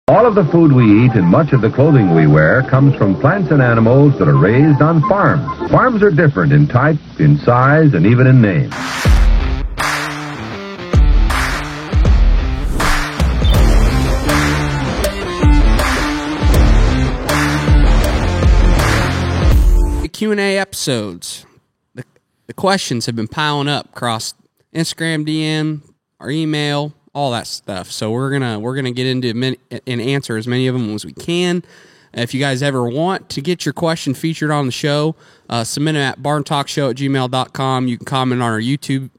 All of the food we eat and much of the clothing we wear comes from plants and animals that are raised on farms. Farms are different in type, in size, and even in name. The Q&A episodes. The questions have been piling up across Instagram DM, our email, all that stuff. So we're gonna get into and answer as many of them as we can. If you guys ever want to get your question featured on the show, submit it at barntalkshow@gmail.com. You can comment on our YouTube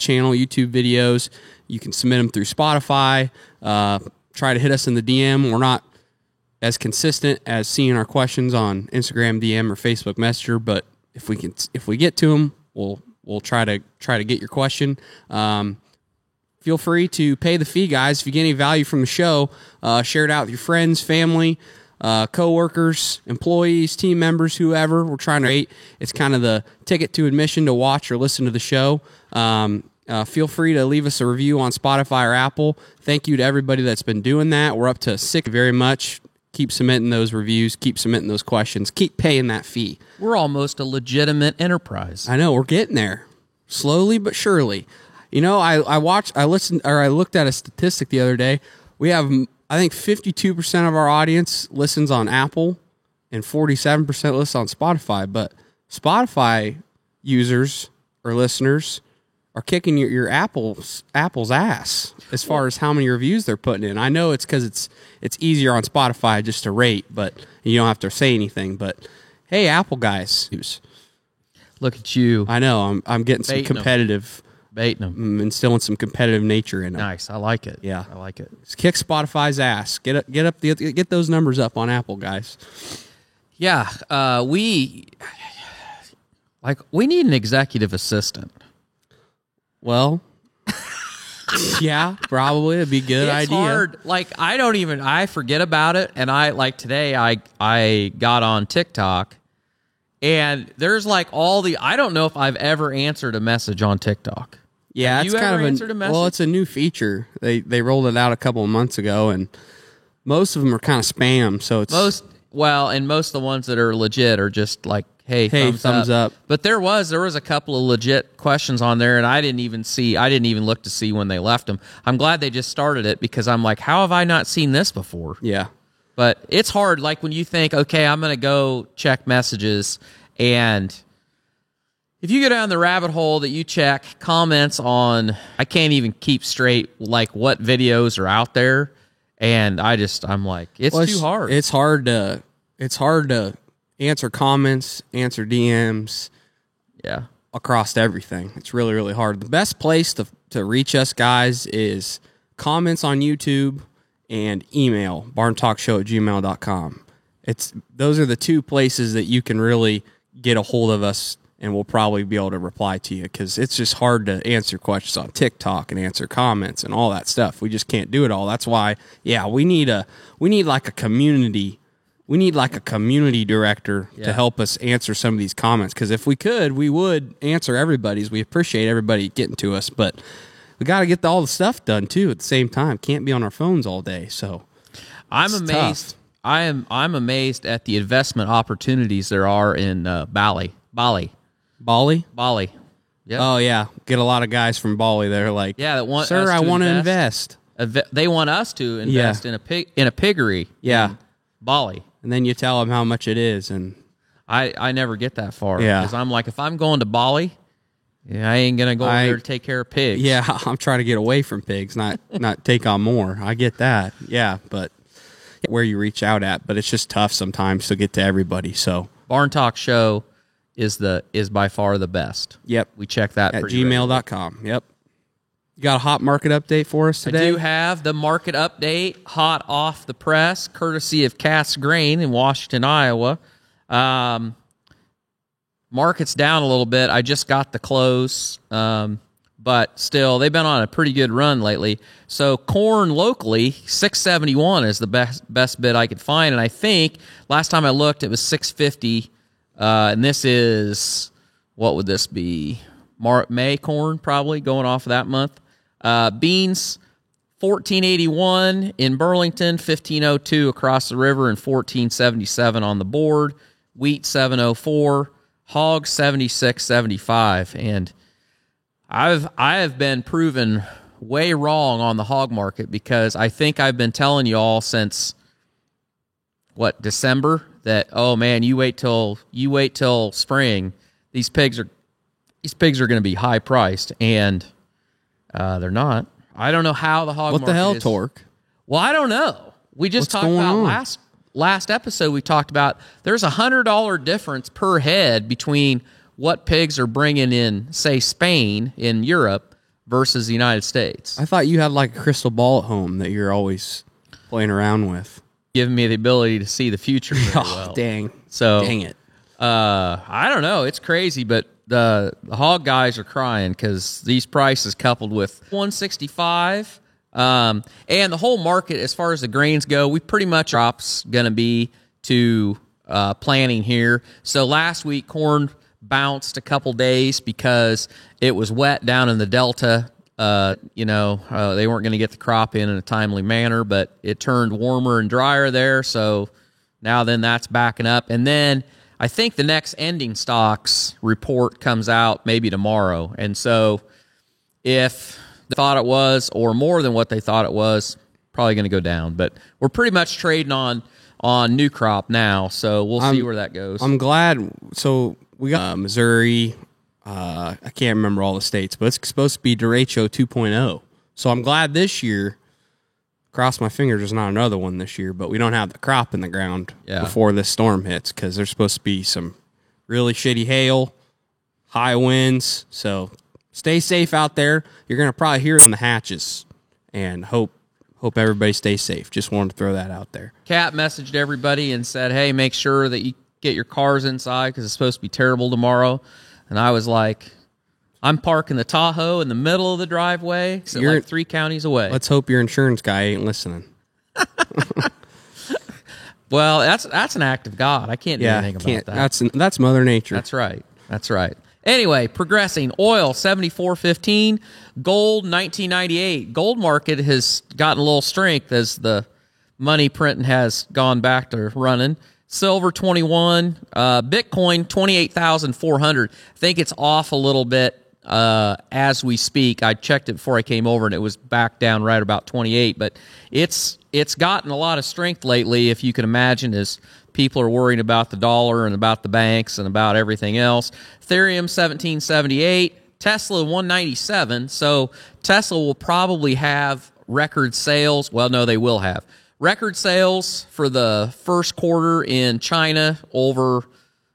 channel, YouTube videos. You can submit them through Spotify. Try to hit us in the DM. We're not as consistent as seeing our questions on Instagram DM or Facebook Messenger, but if we get to them, we'll try to get your question. Feel free to pay the fee, guys. If you get any value from the show, share it out with your friends, family, co-workers, employees, team members, whoever. We're trying to rate. It's kind of the ticket to admission to watch or listen to the show. Feel free to leave us a review on Spotify or Apple. Thank you to everybody that's been doing that. We're up to 6 very much. Keep submitting those reviews. Keep submitting those questions. Keep paying that fee. We're almost a legitimate enterprise. I know. We're getting there. Slowly but surely. You know, I looked at a statistic the other day. We have, I think, 52% of our audience listens on Apple and 47% listens on Spotify. But Spotify users or listeners are kicking your Apple's ass as far as how many reviews they're putting in. I know it's because it's easier on Spotify just to rate, but you don't have to say anything. But hey, Apple guys, look at you. I know I'm getting some competitive. Baiting them. Instilling some competitive nature in them. Nice. I like it. Yeah. I like it. Just kick Spotify's ass. Get those numbers up on Apple, guys. Yeah. We need an executive assistant. Well, yeah, probably. It'd be a good idea. It's hard. I forget about it. And today I got on TikTok and there's I don't know if I've ever answered a message on TikTok. Yeah, Have it's you kind ever of answered a message? Well, it's a new feature. They rolled it out a couple of months ago, and most of them are kind of spam. So it's most of the ones that are legit are just like, hey, thumbs up. But there was a couple of legit questions on there, and I didn't even look to see when they left them. I'm glad they just started it because I'm like, how have I not seen this before? Yeah. But it's hard, like when you think, okay, I'm going to go check messages, and if you go down the rabbit hole that you check comments on, I can't even keep straight what videos are out there, and I'm like, it's too hard. It's hard to answer comments, answer DMs, across everything. It's really, really hard. The best place to reach us, guys, is comments on YouTube and email, barntalkshow@gmail.com. Those are the two places that you can really get a hold of us, and we'll probably be able to reply to you because it's just hard to answer questions on TikTok and answer comments and all that stuff. We just can't do it all. That's why, we need a community. We need a community director to help us answer some of these comments because if we could, we would answer everybody's. We appreciate everybody getting to us, but we got to get all the stuff done too at the same time. Can't be on our phones all day. So I'm amazed. Tough. I'm amazed at the investment opportunities there are in Bali. Yep. Oh yeah, get a lot of guys from Bali. They're like, that want sir, I want to invest. They want us to invest in a piggery. Yeah, Bali. And then you tell them how much it is, and I never get that far. Yeah, because I'm like, if I'm going to Bali, I ain't gonna go there to take care of pigs. Yeah, I'm trying to get away from pigs, not take on more. I get that. Yeah, but where you reach out at, but it's just tough sometimes to get to everybody. So Barn Talk Show is by far the best. Yep. We check that at gmail.com. Yep. You got a hot market update for us today? I do have the market update hot off the press, courtesy of Cass Grain in Washington, Iowa. Market's down a little bit. I just got the close. But still, they've been on a pretty good run lately. So corn locally, $6.71 is the best bid I could find, and I think last time I looked, it was $6.50. And this is, what would this be? May corn, probably going off of that month. Beans 1481 in Burlington, 1502 across the river, and 1477 on the board. Wheat 704, hog 76.75, and I have been proven way wrong on the hog market, because I think I've been telling you all since December that, oh man, you wait till spring, these pigs are going to be high priced, and they're not. I don't know how the hog market is. What the hell, Torque? Well, I don't know. We just talked about last episode. We talked about there's $100 difference per head between what pigs are bringing in, say, Spain in Europe versus the United States. I thought you had like a crystal ball at home that you're always playing around with, giving me the ability to see the future very well. Dang! So dang it. I don't know. It's crazy, but the hog guys are crying because these prices coupled with 165, and the whole market as far as the grains go, we pretty much drops going to be to planting here. So last week corn bounced a couple days because it was wet down in the Delta. They weren't going to get the crop in a timely manner, but it turned warmer and drier there. So now then that's backing up. And then I think the next ending stocks report comes out maybe tomorrow. And so if they thought it was, or more than what they thought it was, probably going to go down. But we're pretty much trading on new crop now. So we'll see where that goes. I'm glad. So we got Missouri. I can't remember all the states, but it's supposed to be derecho 2.0. So I'm glad this year, cross my fingers, there's not another one this year, but we don't have the crop in the ground before this storm hits, because there's supposed to be some really shitty hail, high winds. So stay safe out there. You're going to probably hear it on the hatches, and hope everybody stays safe. Just wanted to throw that out there. Cat messaged everybody and said, hey, make sure that you get your cars inside because it's supposed to be terrible tomorrow. And I was like, I'm parking the Tahoe in the middle of the driveway, so like 3 counties away. Let's hope your insurance guy ain't listening. Well, that's an act of God. I can't do anything about that. That's Mother Nature. That's right. Anyway, progressing. Oil 74.15, gold 1998. Gold market has gotten a little strength as the money printing has gone back to running. Silver 21, Bitcoin 28,400. I think it's off a little bit as we speak. I checked it before I came over, and it was back down right about 28. But it's gotten a lot of strength lately, if you can imagine, as people are worrying about the dollar and about the banks and about everything else. Ethereum 1778, Tesla 197. So Tesla will probably have record sales. Well, no, they will have record sales for the first quarter in China over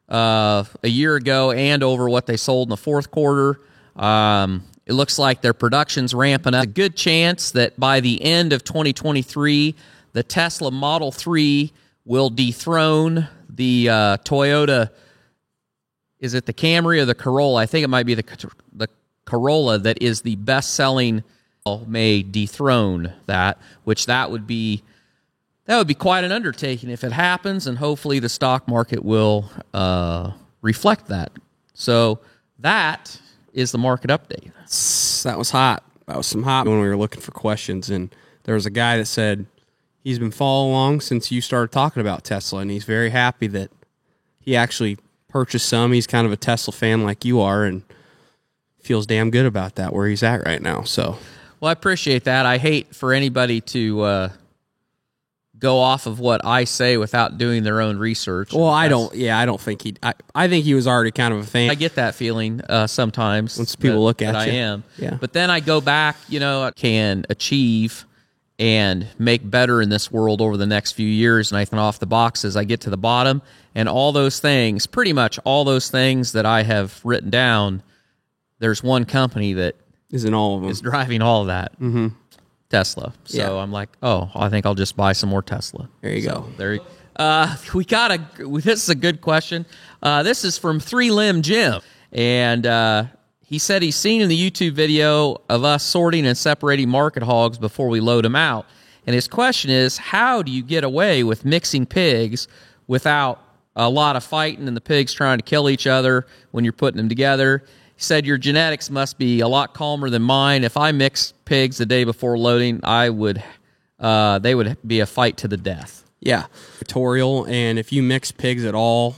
a year ago, and over what they sold in the fourth quarter. It looks like their production's ramping up. A good chance that by the end of 2023, the Tesla Model 3 will dethrone the Toyota. Is it the Camry or the Corolla? I think it might be the Corolla that is the best-selling. May dethrone that, which that would be quite an undertaking if it happens, and hopefully the stock market will reflect that. So that is the market update. That was hot. That was some hot when we were looking for questions, and there was a guy that said he's been following along since you started talking about Tesla, and he's very happy that he actually purchased some. He's kind of a Tesla fan like you are, and feels damn good about that, where he's at right now. So, well, I appreciate that. I hate for anybody to go off of what I say without doing their own research. Well, I don't think he. I think he was already kind of a fan. I get that feeling sometimes once people look at you. I am. Yeah. But then I go back. I can achieve and make better in this world over the next few years, and I think off the boxes, I get to the bottom, and all those things, pretty much all those things that I have written down, there's one company that isn't all of them is driving all of that. Mm-hmm. Tesla. So I'm like, I think I'll just buy some more Tesla. There you go. There you this is a good question. This is from 3Limb Jim. And he said he's seen in the YouTube video of us sorting and separating market hogs before we load them out. And his question is, how do you get away with mixing pigs without a lot of fighting and the pigs trying to kill each other when you're putting them together? He said, your genetics must be a lot calmer than mine. If I mixed pigs the day before loading, they would be a fight to the death. Yeah, tutorial. And if you mix pigs at all,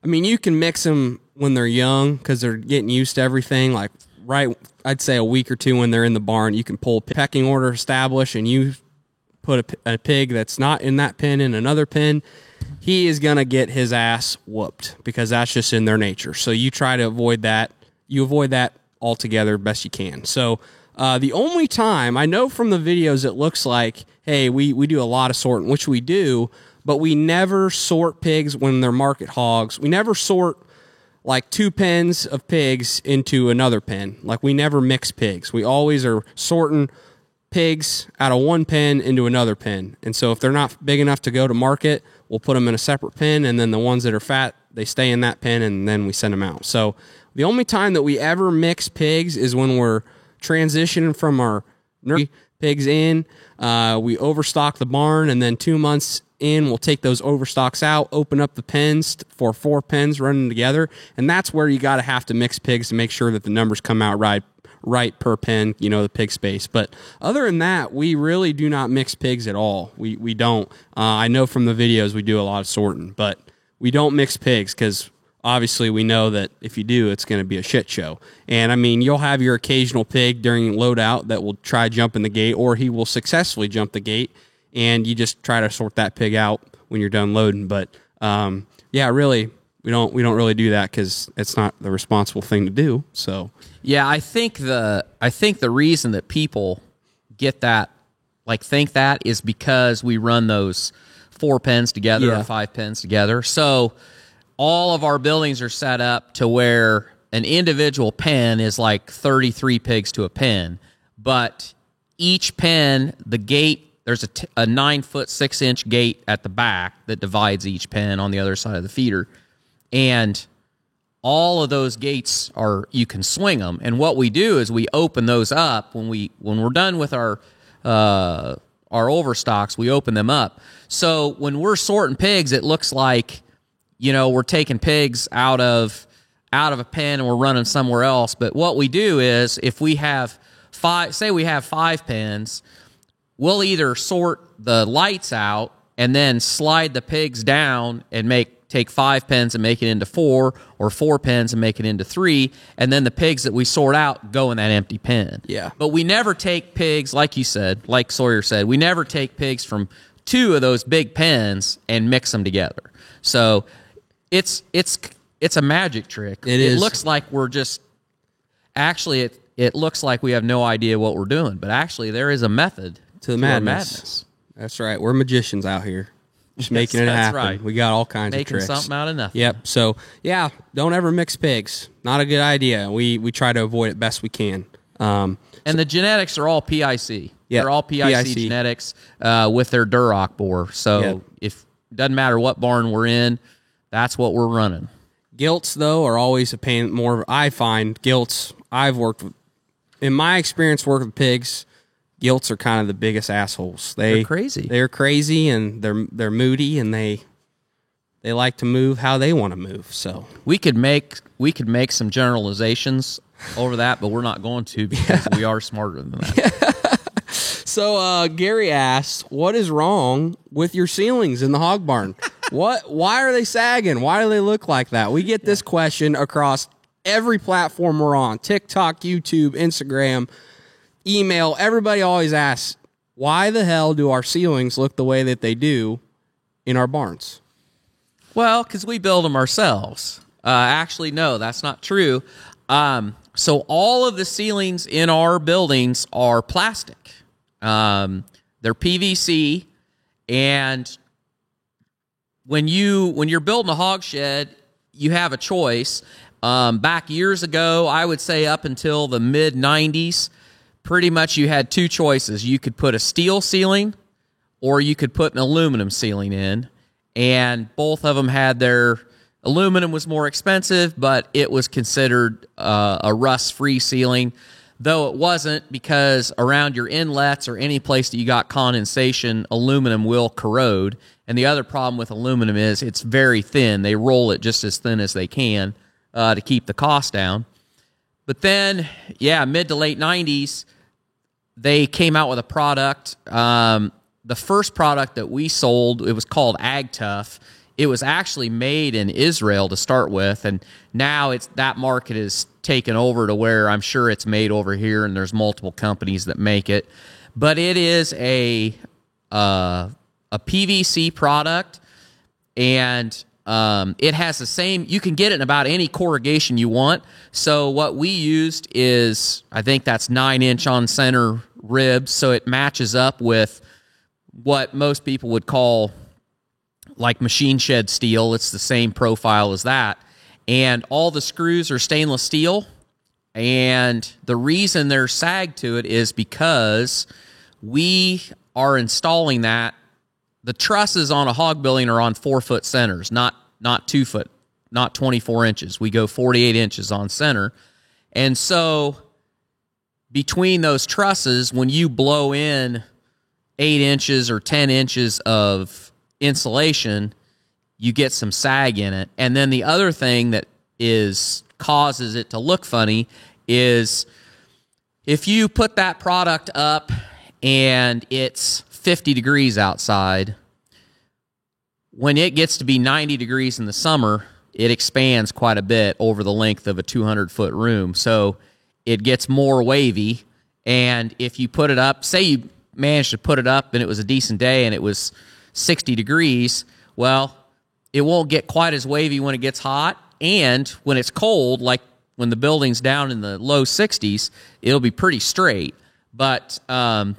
I mean, you can mix them when they're young because they're getting used to everything. Like I'd say a week or two when they're in the barn, you can pull a pecking order established, and you put a pig that's not in that pen in another pen, he is going to get his ass whooped because that's just in their nature. So you try to avoid that. You avoid that altogether best you can. So the only time, I know from the videos it looks like, hey, we do a lot of sorting, which we do, but we never sort pigs when they're market hogs. We never sort like 2 pens of pigs into another pen. Like we never mix pigs. We always are sorting pigs out of one pen into another pen. And so if they're not big enough to go to market, we'll put them in a separate pen, and then the ones that are fat, they stay in that pen, and then we send them out. So the only time that we ever mix pigs is when we're transitioning from our nursery pigs in. We overstock the barn, and then 2 months in, we'll take those overstocks out, open up the pens for 4 pens running together, and that's where you have to mix pigs to make sure that the numbers come out right per pen, the pig space. But other than that, we really do not mix pigs at all. We don't. I know from the videos we do a lot of sorting, but we don't mix pigs because obviously we know that if you do, it's going to be a shit show. And I mean, you'll have your occasional pig during loadout that will try jumping the gate, or he will successfully jump the gate, and you just try to sort that pig out when you're done loading. But yeah, really, we don't really do that because it's not the responsible thing to do. So yeah, I think the reason that people get that, think that, is because we run those 4 pens together or 5 pens together. So all of our buildings are set up to where an individual pen is like 33 pigs to a pen, but each pen, the gate, there's a 9-foot 6-inch gate at the back that divides each pen on the other side of the feeder, and all of those gates you can swing them. And what we do is we open those up when we're done with our overstocks. We open them up. So when we're sorting pigs, it looks like, we're taking pigs out of a pen and we're running somewhere else. But what we do is, if we have 5 pens, we'll either sort the lights out and then slide the pigs down and take 5 pens and make it into 4, or 4 pens and make it into 3, and then the pigs that we sort out go in that empty pen. Yeah. But we never take pigs, like you said, like Sawyer said, we never take pigs from 2 of those big pens and mix them together. So it's a magic trick. It looks like we're just actually it looks like we have no idea what we're doing, but actually there is a method to the madness. That's right. We're magicians out here. Just making it happen. Right. We got all kinds of tricks. Making something out of nothing. Yep. So, yeah, don't ever mix pigs. Not a good idea. We try to avoid it best we can. And the genetics are all PIC. Yep. They're all PIC genetics with their Duroc boar. So if doesn't matter what barn we're in, that's what we're running. Gilts, though, are always a pain. I find gilts, I've worked with, in my experience working with pigs, gilts are kind of the biggest assholes. They're crazy. They're crazy, and they're moody, and they like to move how they want to move. So we could make some generalizations over that, but we're not going to, because we are smarter than that. So Gary asks, what is wrong with your ceilings in the hog barn? Why are they sagging? Why do they look like that? We get this question across every platform we're on: TikTok, YouTube, Instagram, email. Everybody always asks, why the hell do our ceilings look the way that they do in our barns? Well, because we build them ourselves. Actually, no, that's not true. So all of the ceilings in our buildings are plastic. They're PVC, and when you're building a hog shed, you have a choice. Back years ago, I would say up until the mid-90s, pretty much you had 2 choices. You could put a steel ceiling, or you could put an aluminum ceiling in, and both of them had their... Aluminum was more expensive, but it was considered a rust-free ceiling, though it wasn't, because around your inlets or any place that you got condensation, aluminum will corrode. And the other problem with aluminum is it's very thin. They roll it just as thin as they can to keep the cost down. But then, mid to late 90s, they came out with a product. The first product that we sold, it was called AgTough. It was actually made in Israel to start with, and now that market is taken over to where I'm sure it's made over here, and there's multiple companies that make it. But it is a PVC product, and it has the same. You can get it in about any corrugation you want. So what we used is, I think that's 9-inch on center ribs, so it matches up with what most people would call like machine shed steel. It's the same profile as that. And all the screws are stainless steel. And the reason they're sag to it is because we are installing that. The trusses on a hog building are on 4-foot centers, not 2 foot, not 24 inches. We go 48 inches on center. And so between those trusses, when you blow in 8 inches or 10 inches of insulation, you get some sag in it. And then the other thing that causes it to look funny is if you put that product up and it's 50 degrees outside, when it gets to be 90 degrees in the summer, it expands quite a bit over the length of a 200-foot room. So it gets more wavy. And if you put it up, say you managed to put it up and it was a decent day and it was 60 degrees, well, it won't get quite as wavy when it gets hot. And when it's cold, like when the building's down in the low 60s, it'll be pretty straight. But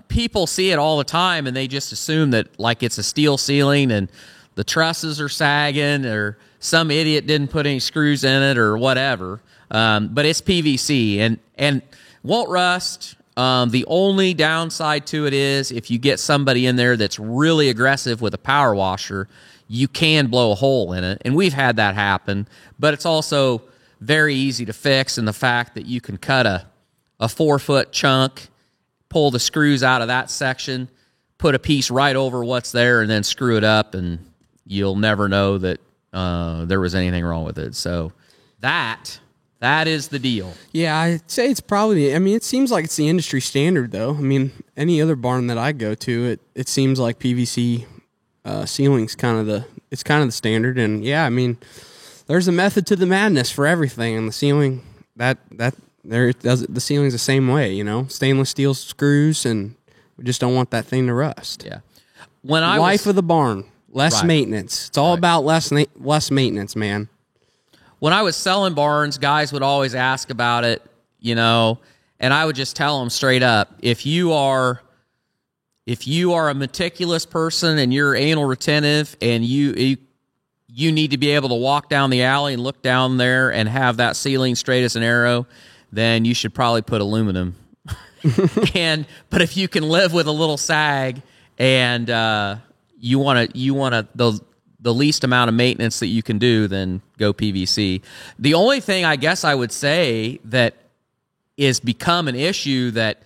people see it all the time, and they just assume that like it's a steel ceiling and the trusses are sagging, or some idiot didn't put any screws in it or whatever. But it's PVC and won't rust. The only downside to it is if you get somebody in there that's really aggressive with a power washer, you can blow a hole in it. And we've had that happen. But it's also very easy to fix in the fact that you can cut a 4-foot chunk, pull the screws out of that section, put a piece right over what's there, and then screw it up, and you'll never know that there was anything wrong with it. So that is the deal. Yeah, I'd say it's probably, I mean, it seems like it's the industry standard, though. I mean, any other barn that I go to, it seems like PVC ceiling's kind of the standard. And yeah, I mean, there's a method to the madness for everything. And the ceiling, the ceiling's the same way, you know, stainless steel screws, and we just don't want that thing to rust. Yeah. Life of the barn, less Right. maintenance. It's all about less maintenance, man. When I was selling barns, guys would always ask about it, you know, and I would just tell them straight up, if you are a meticulous person and you're anal retentive and you need to be able to walk down the alley and look down there and have that ceiling straight as an arrow, then you should probably put aluminum. But if you can live with a little sag and you want the least amount of maintenance that you can do, then go PVC. The only thing I guess I would say that is become an issue that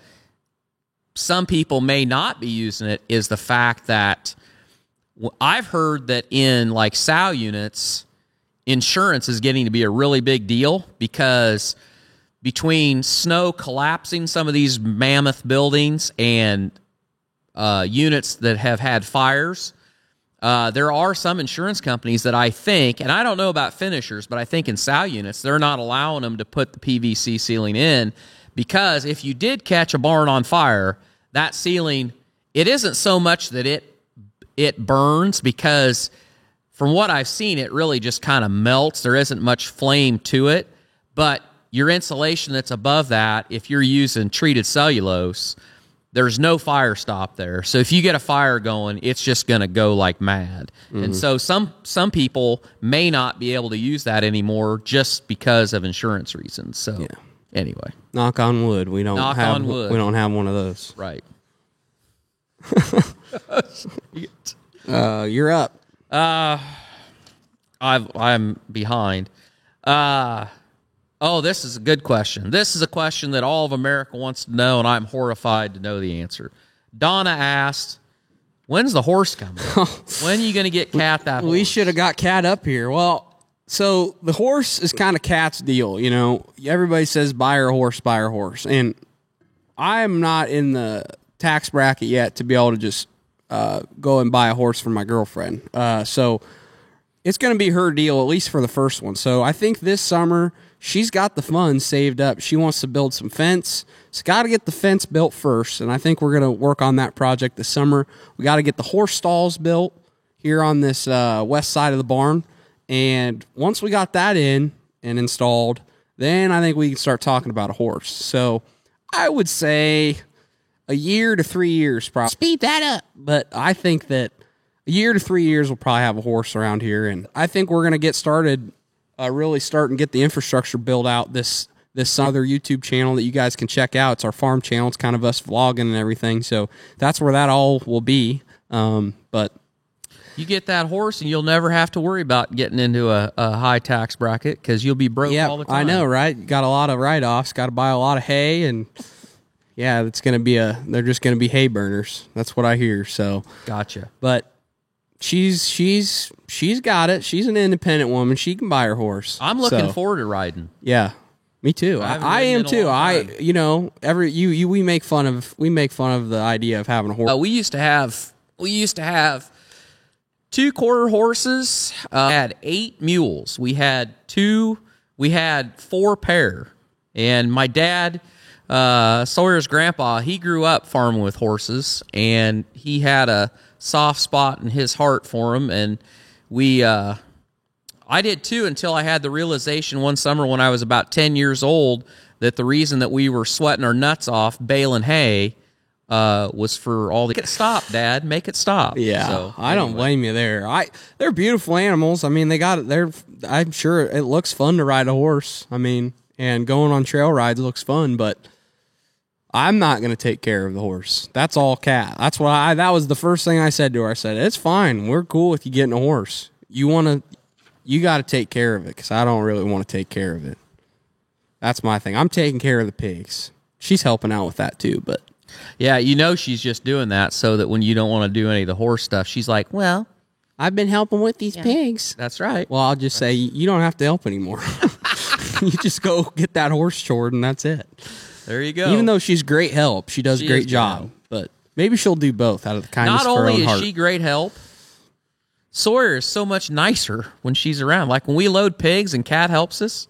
some people may not be using it is the fact that I've heard that in like sow units, insurance is getting to be a really big deal because between snow collapsing some of these mammoth buildings and units that have had fires, there are some insurance companies that I think, and I don't know about finishers, but I think in sow units, they're not allowing them to put the PVC ceiling in because if you did catch a barn on fire, that ceiling, it isn't so much that it burns because from what I've seen, it really just kind of melts. There isn't much flame to it, but your insulation that's above that, if you're using treated cellulose, there's no fire stop there. So if you get a fire going, it's just going to go like mad. Mm-hmm. And so some people may not be able to use that anymore just because of insurance reasons. So yeah. Anyway, knock on wood. We don't have one of those. Right. You're up. I'm behind. Oh, this is a good question. This is a question that all of America wants to know, and I'm horrified to know the answer. Donna asked, when's the horse coming? When are you going to get Cat that horse? We should have got Cat up here. Well, So the horse is kind of Kat's deal, you know. Everybody says buy her a horse, buy her a horse, and I am not in the tax bracket yet to be able to just go and buy a horse for my girlfriend. So it's going to be her deal, at least for the first one. So I think this summer she's got the funds saved up. She wants to build some fence. She's got to get the fence built first, and I think we're going to work on that project this summer. We got to get the horse stalls built here on this west side of the barn. And once we got that in and installed, then I think we can start talking about a horse. So I would say a year to 3 years, probably. Speed that up. But I think that a year to 3 years we'll probably have a horse around here. And I think we're going to get started, really start and get the infrastructure built out this other YouTube channel that you guys can check out. It's our farm channel. It's kind of us vlogging and everything. So that's where that all will be. But you get that horse, and you'll never have to worry about getting into a high tax bracket because you'll be broke all the time. I know, right? Got a lot of write-offs. Got to buy a lot of hay, and yeah, it's going to be they're just going to be hay burners. That's what I hear. So gotcha. But she's got it. She's an independent woman. She can buy her horse. I'm looking forward to riding. Yeah, me too. I am too. We make fun of the idea of having a horse. We used to have 2 quarter horses, had 8 mules. We had 4 pair. And my dad, Sawyer's grandpa, he grew up farming with horses, and he had a soft spot in his heart for them. And I did too, until I had the realization one summer when I was about 10 years old that the reason that we were sweating our nuts off baling hay was for all the... Make it stop, Dad. Make it stop. Yeah, so, I don't blame you there. They're beautiful animals. I mean, I'm sure it looks fun to ride a horse. I mean, and going on trail rides looks fun, but I'm not going to take care of the horse. That's all Kat. That's why that was the first thing I said to her. I said, it's fine. We're cool with you getting a horse. You got to take care of it, because I don't really want to take care of it. That's my thing. I'm taking care of the pigs. She's helping out with that too, but... Yeah, she's just doing that so that when you don't want to do any of the horse stuff, she's like, well, I've been helping with these pigs. That's right. Well, I'll just say, you don't have to help anymore. You just go get that horse shored, and that's it. There you go. Even though she's great help, she does a great job. But maybe she'll do both out of the kindness of her own heart. Not only is she great help, Sawyer is so much nicer when she's around. Like when we load pigs and Kat helps us,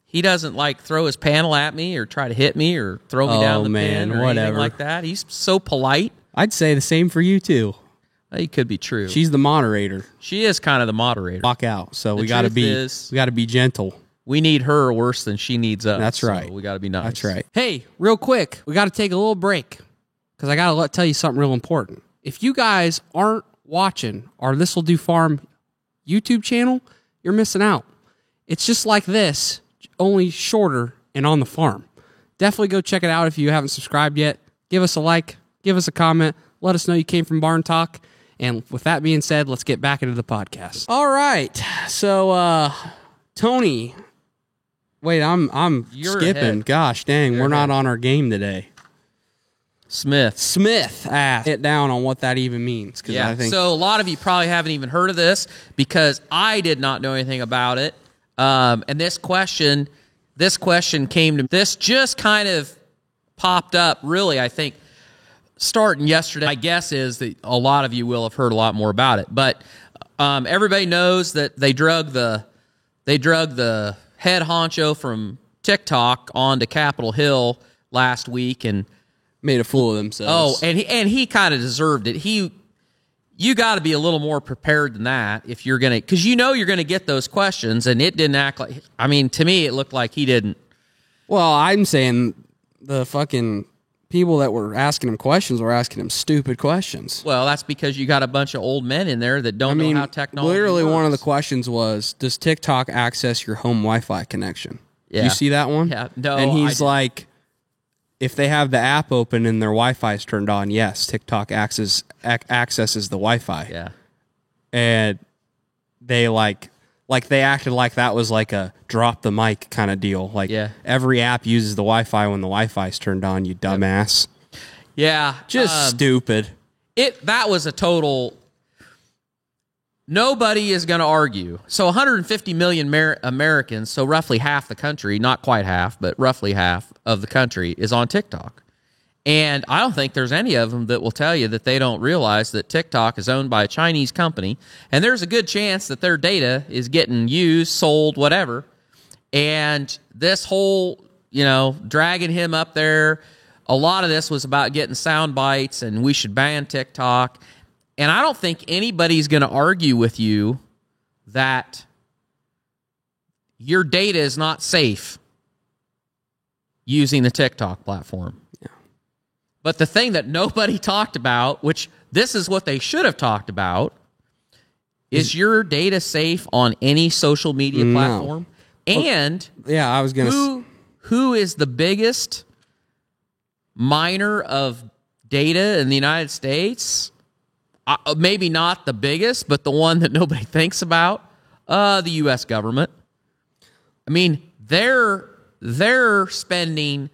he doesn't throw his panel at me or try to hit me or throw me down the pen or anything like that. He's so polite. I'd say the same for you too. It could be true. She's the moderator. She is kind of the moderator. Walk out. So we got to be gentle. We need her worse than she needs us. That's right. So we got to be nice. That's right. Hey, real quick, we got to take a little break because I got to tell you something real important. If you guys aren't watching our This Will Do Farm YouTube channel, you're missing out. It's just like this, only shorter and on the farm. Definitely go check it out if you haven't subscribed yet. Give us a like, give us a comment, let us know you came from Barn Talk. And with that being said, let's get back into the podcast. All right. So, Tony, wait, I'm skipping. Ahead. Gosh dang, we're not on our game today. Smith asked it down on what that even means. Yeah, I think so a lot of you probably haven't even heard of this because I did not know anything about it. And this question came to this just kind of popped up, really, I think, starting yesterday. My guess is that a lot of you will have heard a lot more about it. But everybody knows that they drug the head honcho from TikTok onto Capitol Hill last week and made a fool of themselves. Oh, and he kind of deserved it. You got to be a little more prepared than that if you're going to, because you're going to get those questions, and it didn't act like, I mean, to me, it looked like he didn't. Well, I'm saying the fucking people that were asking him questions were asking him stupid questions. Well, that's because you got a bunch of old men in there that don't know how technology literally works. One of the questions was, does TikTok access your home Wi-Fi connection? Yeah. You see that one? Yeah. No. And he's like, if they have the app open and their Wi-Fi is turned on, yes, TikTok accesses the Wi-Fi. Yeah. And they they acted like that was like a drop the mic kind of deal. Like every app uses the Wi-Fi when the Wi-Fi is turned on, you dumbass. Yeah. Just stupid. That was a total nobody is going to argue. So 150 million Americans, so roughly half the country, not quite half, but roughly half of the country is on TikTok. And I don't think there's any of them that will tell you that they don't realize that TikTok is owned by a Chinese company, and there's a good chance that their data is getting used, sold, whatever. And this whole, dragging him up there, a lot of this was about getting sound bites and we should ban TikTok. And I don't think anybody's going to argue with you that your data is not safe using the TikTok platform. But the thing that nobody talked about, which this is what they should have talked about, is your data safe on any social media platform? And yeah, I was going to. Who is the biggest miner of data in the United States? Maybe not the biggest, but the one that nobody thinks about. The U.S. government. I mean, they're spending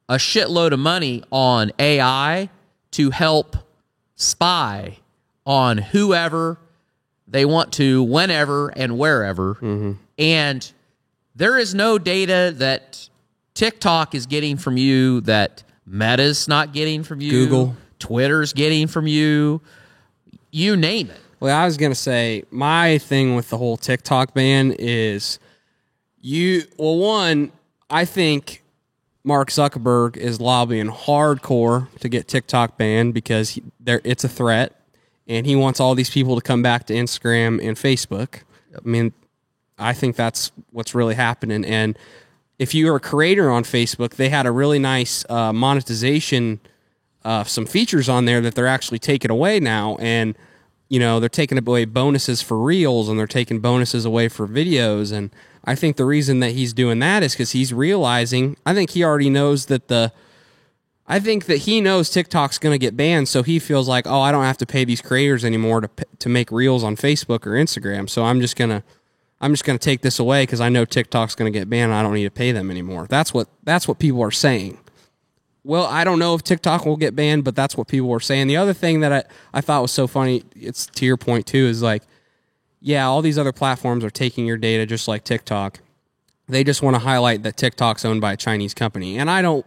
a shitload of money on AI to help spy on whoever they want to, whenever and wherever. Mm-hmm. And there is no data that TikTok is getting from you that Meta's not getting from you. Google. Twitter's getting from you. You name it. Well, I was going to say, my thing with the whole TikTok ban is one, I think Mark Zuckerberg is lobbying hardcore to get TikTok banned because it's a threat, and he wants all these people to come back to Instagram and Facebook. I mean, I think that's what's really happening. And if you're a creator on Facebook, they had a really nice monetization, some features on there that they're actually taking away now. And, they're taking away bonuses for Reels, and they're taking bonuses away for videos. And I think the reason that he's doing that is because he's realizing, I think he already knows that he knows TikTok's going to get banned, so he feels like, I don't have to pay these creators anymore to make Reels on Facebook or Instagram. So I'm just going to take this away because I know TikTok's going to get banned and I don't need to pay them anymore. That's what people are saying. Well, I don't know if TikTok will get banned, but that's what people are saying. The other thing that I thought was so funny, it's to your point too, is like, yeah, all these other platforms are taking your data just like TikTok. They just want to highlight that TikTok's owned by a Chinese company. And I don't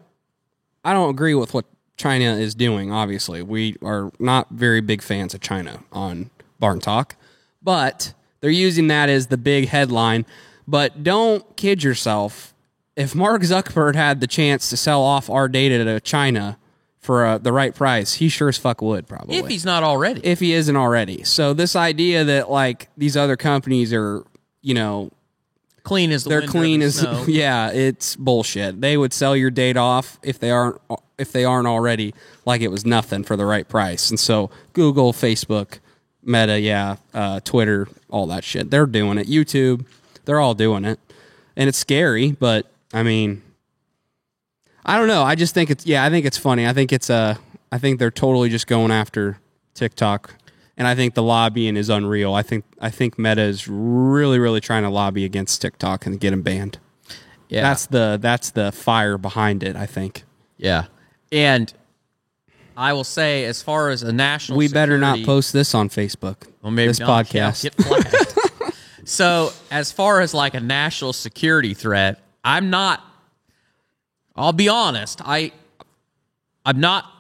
agree with what China is doing, obviously. We are not very big fans of China on Barn Talk. But they're using that as the big headline. But don't kid yourself. If Mark Zuckerberg had the chance to sell off our data to China for the right price, he sure as fuck would, probably. If he's not already. If he isn't already. So this idea that, like, these other companies are, clean as the they're wind clean or the as snow. Yeah, it's bullshit. They would sell your data off if they aren't already, like it was nothing for the right price. And so Google, Facebook, Meta, Twitter, all that shit, they're doing it. YouTube, they're all doing it. And it's scary, but I mean, I don't know. I just think I think it's funny. I think they're totally just going after TikTok. And I think the lobbying is unreal. I think Meta is really, really trying to lobby against TikTok and get them banned. Yeah. That's the fire behind it, I think. Yeah. And I will say, as far as a national We security, better not post this on Facebook. Well, maybe this not. podcast. Yeah, get flagged. So, as far as like a national security threat, I'll be honest, I'm not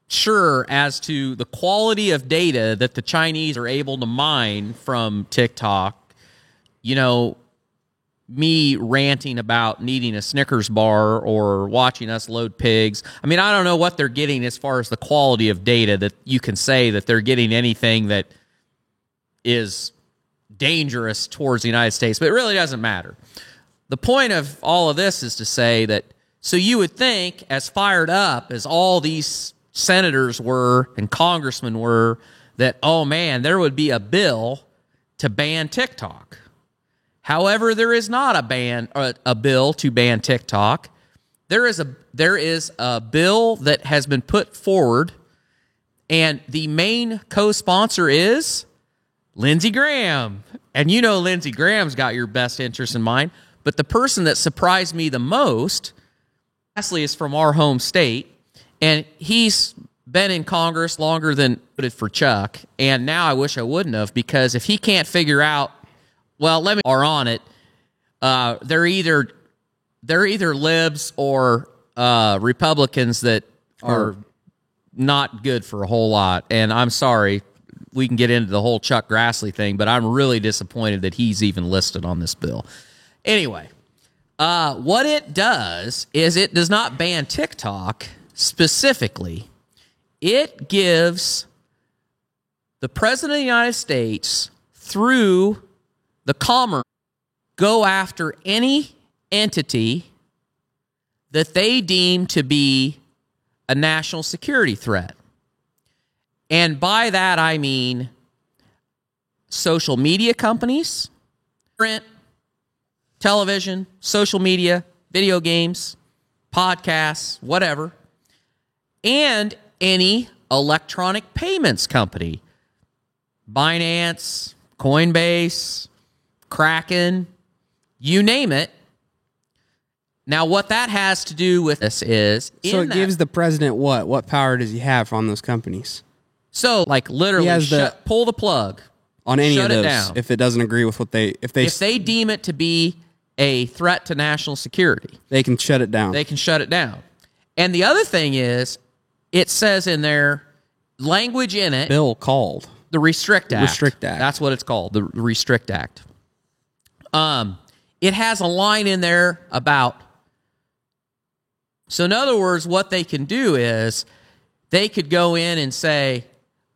sure as to the quality of data that the Chinese are able to mine from TikTok. Me ranting about needing a Snickers bar or watching us load pigs. I mean, I don't know what they're getting as far as the quality of data that you can say that they're getting anything that is dangerous towards the United States, but it really doesn't matter. The point of all of this is to say that, so you would think, as fired up as all these senators were and congressmen were, that, oh man, there would be a bill to ban TikTok. However, there is not a bill to ban TikTok. There is a bill that has been put forward, and the main co-sponsor is Lindsey Graham. And Lindsey Graham's got your best interest in mind. But the person that surprised me the most, lastly, is from our home state, and he's been in Congress longer than voted for Chuck, and now I wish I wouldn't have, because if he can't figure out, are on it, they're either libs or Republicans that are not good for a whole lot. And I'm sorry, we can get into the whole Chuck Grassley thing, but I'm really disappointed that he's even listed on this bill. Anyway, what it does is it does not ban TikTok specifically. It gives the President of the United States, through the Commerce, go after any entity that they deem to be a national security threat. And by that I mean social media companies, print, television, social media, video games, podcasts, whatever, and any electronic payments company, Binance, Coinbase, Kraken, you name it. Now, what that has to do with this is... So it gives the president what? What power does he have on those companies? So, like, literally, pull the plug. On any of those, down. if it doesn't agree with what they... If they deem it to be a threat to national security, they can shut it down. They can shut it down. And the other thing is, it says in there, language in it... Bill called. The Restrict Act. Restrict Act. That's what it's called, the Restrict Act. It has a line in there about... So in other words, what they can do is they could go in and say,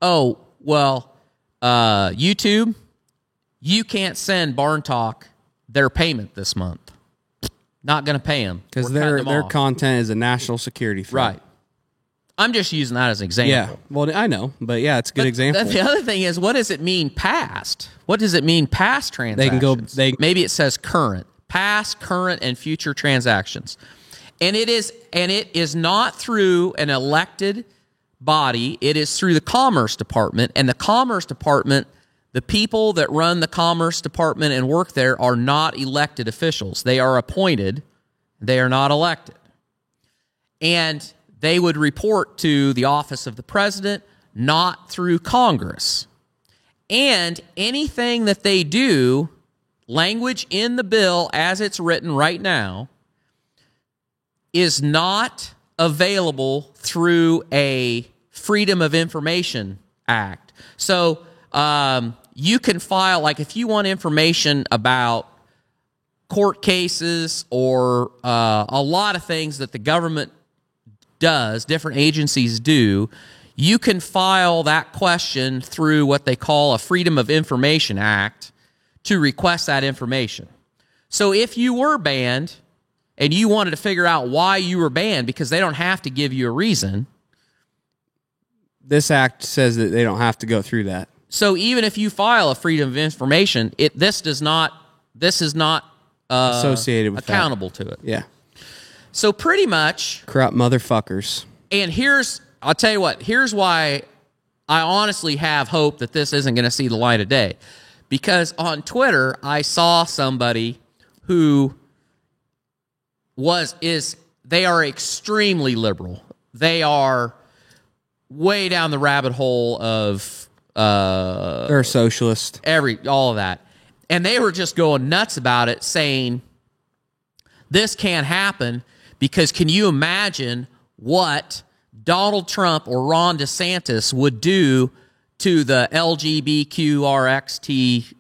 oh, well, YouTube, you can't send Barn Talk their payment this month. Not going to pay them. Because their content is a national security threat. Right. I'm just using that as an example. Yeah. Well, I know, but yeah, it's a good example. The other thing is, what does it mean past? What does it mean past transactions? Maybe it says current. Past, current, and future transactions. And it is not through an elected body. It is through the Commerce Department. And the Commerce Department, the people that run the Commerce Department and work there are not elected officials. They are appointed. They are not elected. And they would report to the office of the president, not through Congress. And anything that they do, language in the bill as it's written right now, is not available through a Freedom of Information Act. So you can file, like if you want information about court cases or a lot of things that the government does, different agencies do, you can file that question through what they call a Freedom of Information Act to request that information. So if you were banned and you wanted to figure out why you were banned, because they don't have to give you a reason. This act says that they don't have to go through that. So even if you file a Freedom of Information, this is not associated with accountable to it. Yeah. So pretty much... Corrupt motherfuckers. And I'll tell you what, here's why I honestly have hope that this isn't going to see the light of day. Because on Twitter, I saw somebody who... they are extremely liberal. They are way down the rabbit hole of they're socialist. All of that. And they were just going nuts about it, saying this can't happen because can you imagine what Donald Trump or Ron DeSantis would do to the LGBTQRXT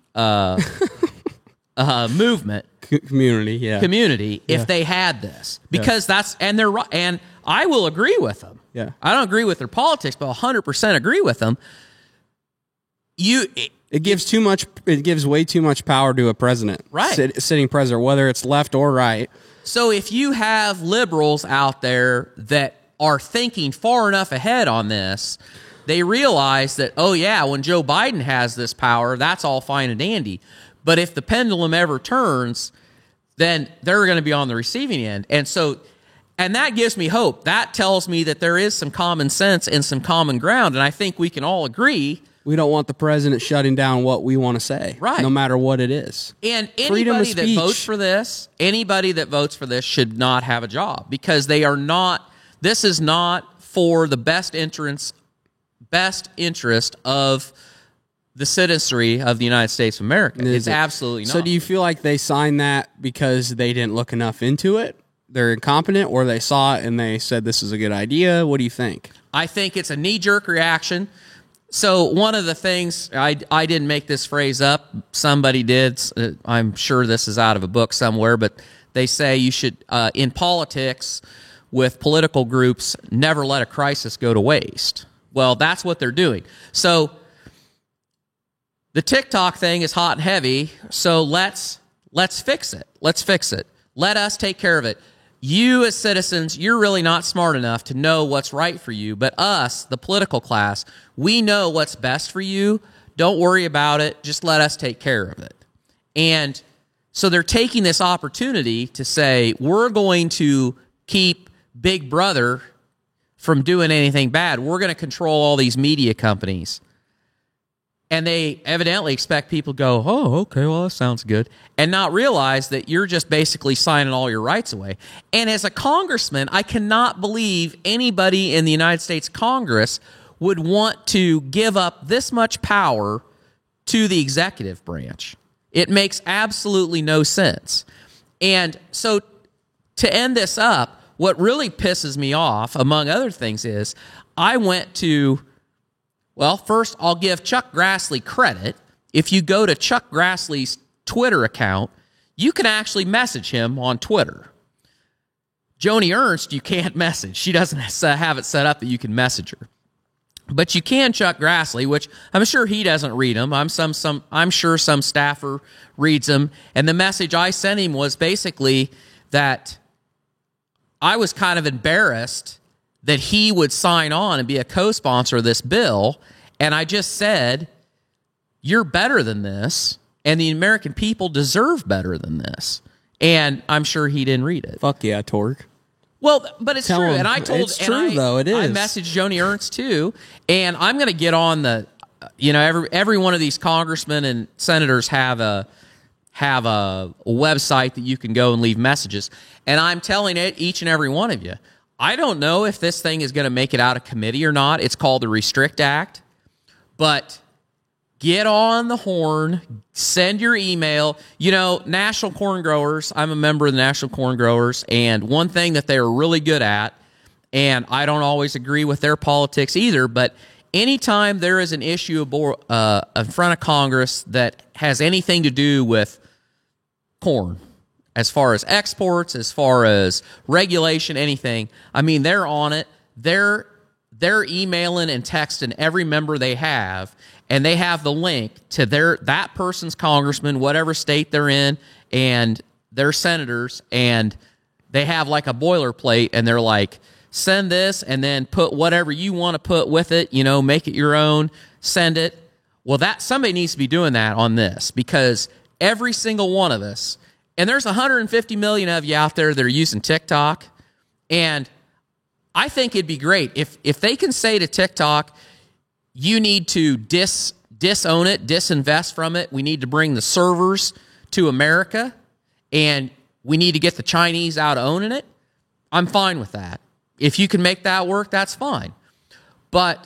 movement? Community if they had this, because they're right, and I will agree with them. Yeah, I don't agree with their politics, but 100% agree with them. It gives way too much power to a president, right? Sitting president, whether it's left or right. So if you have liberals out there that are thinking far enough ahead on this, they realize that, oh yeah, when Joe Biden has this power, that's all fine and dandy. But if the pendulum ever turns, then they're going to be on the receiving end. And that gives me hope. That tells me that there is some common sense and some common ground. And I think we can all agree. We don't want the president shutting down what we want to say. Right. No matter what it is. And anybody that votes for this should not have a job, because this is not for the best interest of the citizenry of the United States of America. It's absolutely not. So do you feel like they signed that because they didn't look enough into it? They're incompetent, or they saw it and they said this is a good idea? What do you think? I think it's a knee-jerk reaction. So one of the things, I didn't make this phrase up. Somebody did. I'm sure this is out of a book somewhere, but they say you should, in politics, with political groups, never let a crisis go to waste. Well, that's what they're doing. So the TikTok thing is hot and heavy, so let's fix it. Let's fix it. Let us take care of it. You as citizens, you're really not smart enough to know what's right for you, but us, the political class, we know what's best for you. Don't worry about it. Just let us take care of it. And so they're taking this opportunity to say, we're going to keep Big Brother from doing anything bad. We're going to control all these media companies. And they evidently expect people to go, oh, okay, well, that sounds good, and not realize that you're just basically signing all your rights away. And as a congressman, I cannot believe anybody in the United States Congress would want to give up this much power to the executive branch. It makes absolutely no sense. And so to end this up, what really pisses me off, among other things, is I went to... Well, first, I'll give Chuck Grassley credit. If you go to Chuck Grassley's Twitter account, you can actually message him on Twitter. Joni Ernst, you can't message. She doesn't have it set up that you can message her. But you can Chuck Grassley, which I'm sure he doesn't read them. I'm sure some staffer reads them. And the message I sent him was basically that I was kind of embarrassed that he would sign on and be a co-sponsor of this bill. And I just said, you're better than this, and the American people deserve better than this. And I'm sure he didn't read it. Fuck yeah, Torg. Well, but it's Tell true. him. And I told... It's true, though. It is. I messaged Joni Ernst, too. And I'm going to get on the... You know, every one of these congressmen and senators have a website that you can go and leave messages. And I'm telling each and every one of you, I don't know if this thing is going to make it out of committee or not. It's called the Restrict Act. But get on the horn, send your email. You know, National Corn Growers, I'm a member of the National Corn Growers, and one thing that they're really good at, and I don't always agree with their politics either, but anytime there is an issue in front of Congress that has anything to do with corn, as far as exports, as far as regulation, anything, I mean, they're on it. They're emailing and texting every member they have, and they have the link to that person's congressman, whatever state they're in, and their senators, and they have like a boilerplate, and they're like, send this, and then put whatever you want to put with it, you know, make it your own, send it. Well, somebody needs to be doing that on this, because every single one of us, and there's 150 million of you out there that are using TikTok, and I think it'd be great if they can say to TikTok, you need to disown it, disinvest from it. We need to bring the servers to America, and we need to get the Chinese out of owning it. I'm fine with that. If you can make that work, that's fine. But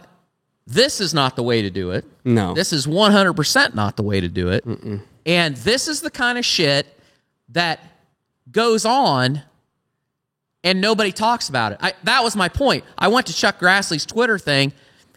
this is not the way to do it. No. This is 100% not the way to do it. Mm-mm. And this is the kind of shit that goes on and nobody talks about it. That was my point. I went to Chuck Grassley's Twitter thing.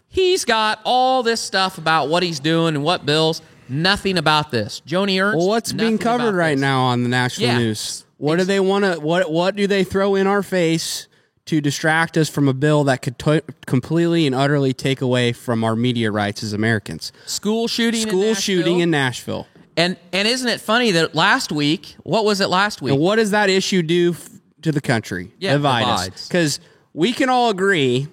He's got all this stuff about what he's doing and what bills. Nothing about this. Joni Ernst. Well, what's being covered right now on the national news? What do they want to? What do they throw in our face to distract us from a bill that could completely and utterly take away from our media rights as Americans? School shooting in Nashville. And isn't it funny that last week, what was it last week? And what does that issue do to the country? Yeah, divide us. Because we can all agree,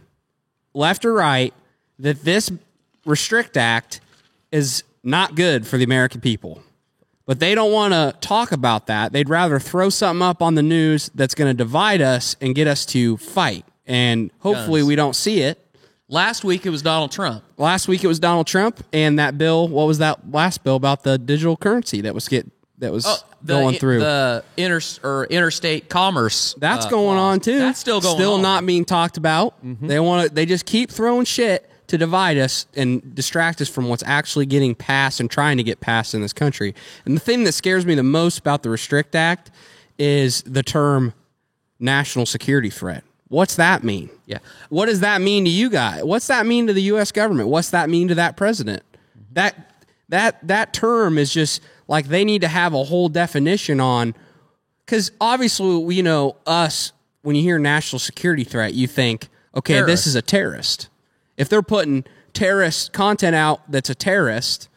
left or right, that this Restrict Act is not good for the American people. But they don't want to talk about that. They'd rather throw something up on the news that's going to divide us and get us to fight. And hopefully we don't see it. Last week it was Donald Trump. And that bill, what was that last bill about the digital currency that was that was going through. The interstate commerce. That's going on too. That's still going on. Still not being talked about. They just keep throwing shit to divide us and distract us from what's actually getting passed and trying to get passed in this country. And the thing that scares me the most about the Restrict Act is the term national security threat. What's that mean? Yeah. What does that mean to you guys? What's that mean to the U.S. government? What's that mean to that president? That term is just like they need to have a whole definition on, because obviously, us, when you hear national security threat, you think, okay, Terrorist. This is a terrorist. If they're putting terrorist content out that's a terrorist,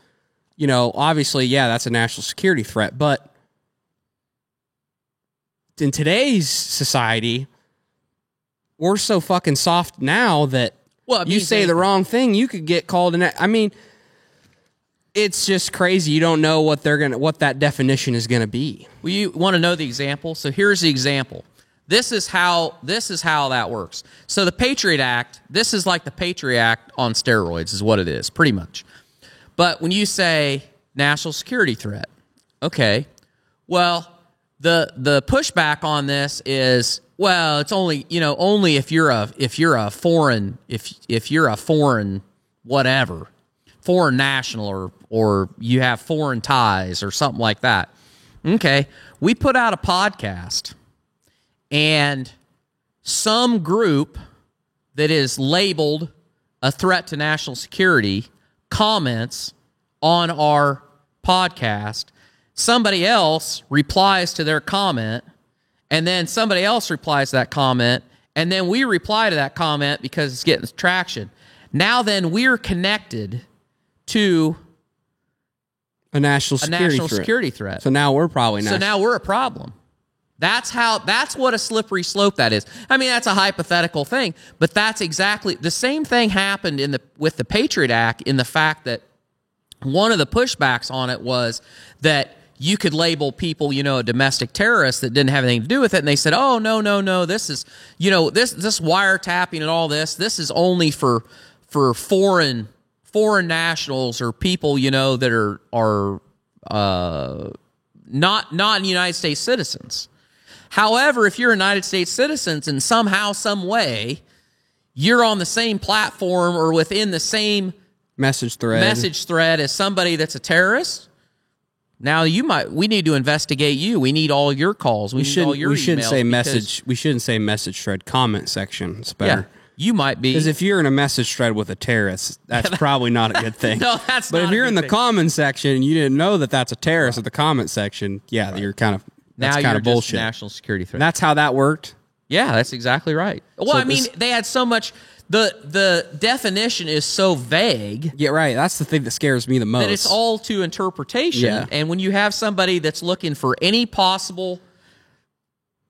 obviously, yeah, that's a national security threat. But in today's society, we're so fucking soft now that you say the wrong thing, you could get called in. I mean, it's just crazy. You don't know what that definition is gonna be. Well, you want to know the example? So here's the example. This is how that works. So the Patriot Act, this is like the Patriot Act on steroids, is what it is, pretty much. But when you say national security threat, okay, well, the pushback on this is, well, it's only if you're a foreign whatever, foreign national or you have foreign ties or something like that. Okay, we put out a podcast. And some group that is labeled a threat to national security comments on our podcast. Somebody else replies to their comment, and then somebody else replies to that comment, and then we reply to that comment because it's getting traction. Now then, we're connected to a national security threat. So now we're probably So now we're a problem. That's what a slippery slope that is. I mean, that's a hypothetical thing, but that's exactly the same thing happened with the Patriot Act, in the fact that one of the pushbacks on it was that you could label people, a domestic terrorist that didn't have anything to do with it, and they said, "Oh, no, this is, this wiretapping and all this is only for foreign nationals or people, that are not United States citizens." However, if you're a United States citizen and somehow, some way, you're on the same platform or within the same message thread as somebody that's a terrorist, now we need to investigate you. We need all your calls. We need all your emails. We shouldn't say message thread. Comment section. It's better. Yeah, you might be, because if you're in a message thread with a terrorist, that's probably not a good thing. No, that's. But not if you're in the thing. comment section and you didn't know that that's a terrorist at the comment section, yeah, you're kind of. That's now kind you're of bullshit. Just national security threat. That's how that worked. Yeah, that's exactly right. Well, So I mean, they had so much. The definition is so vague. Yeah, right. That's the thing that scares me the most. That it's all to interpretation. Yeah. And when you have somebody that's looking for any possible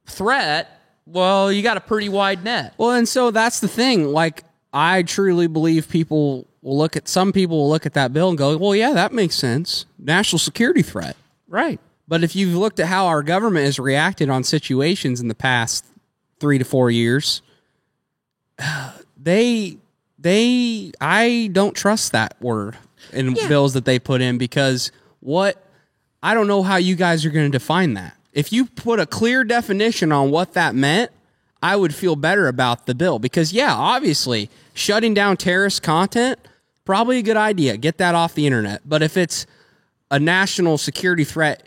threat, well, you got a pretty wide net. Well, and so that's the thing. Like, I truly believe some people will look at that bill and go, well, yeah, that makes sense. National security threat. Right. But if you've looked at how our government has reacted on situations in the past 3 to 4 years, I don't trust that word in bills that they put in, because I don't know how you guys are going to define that. If you put a clear definition on what that meant, I would feel better about the bill, because obviously shutting down terrorist content, probably a good idea. Get that off the internet. But if it's a national security threat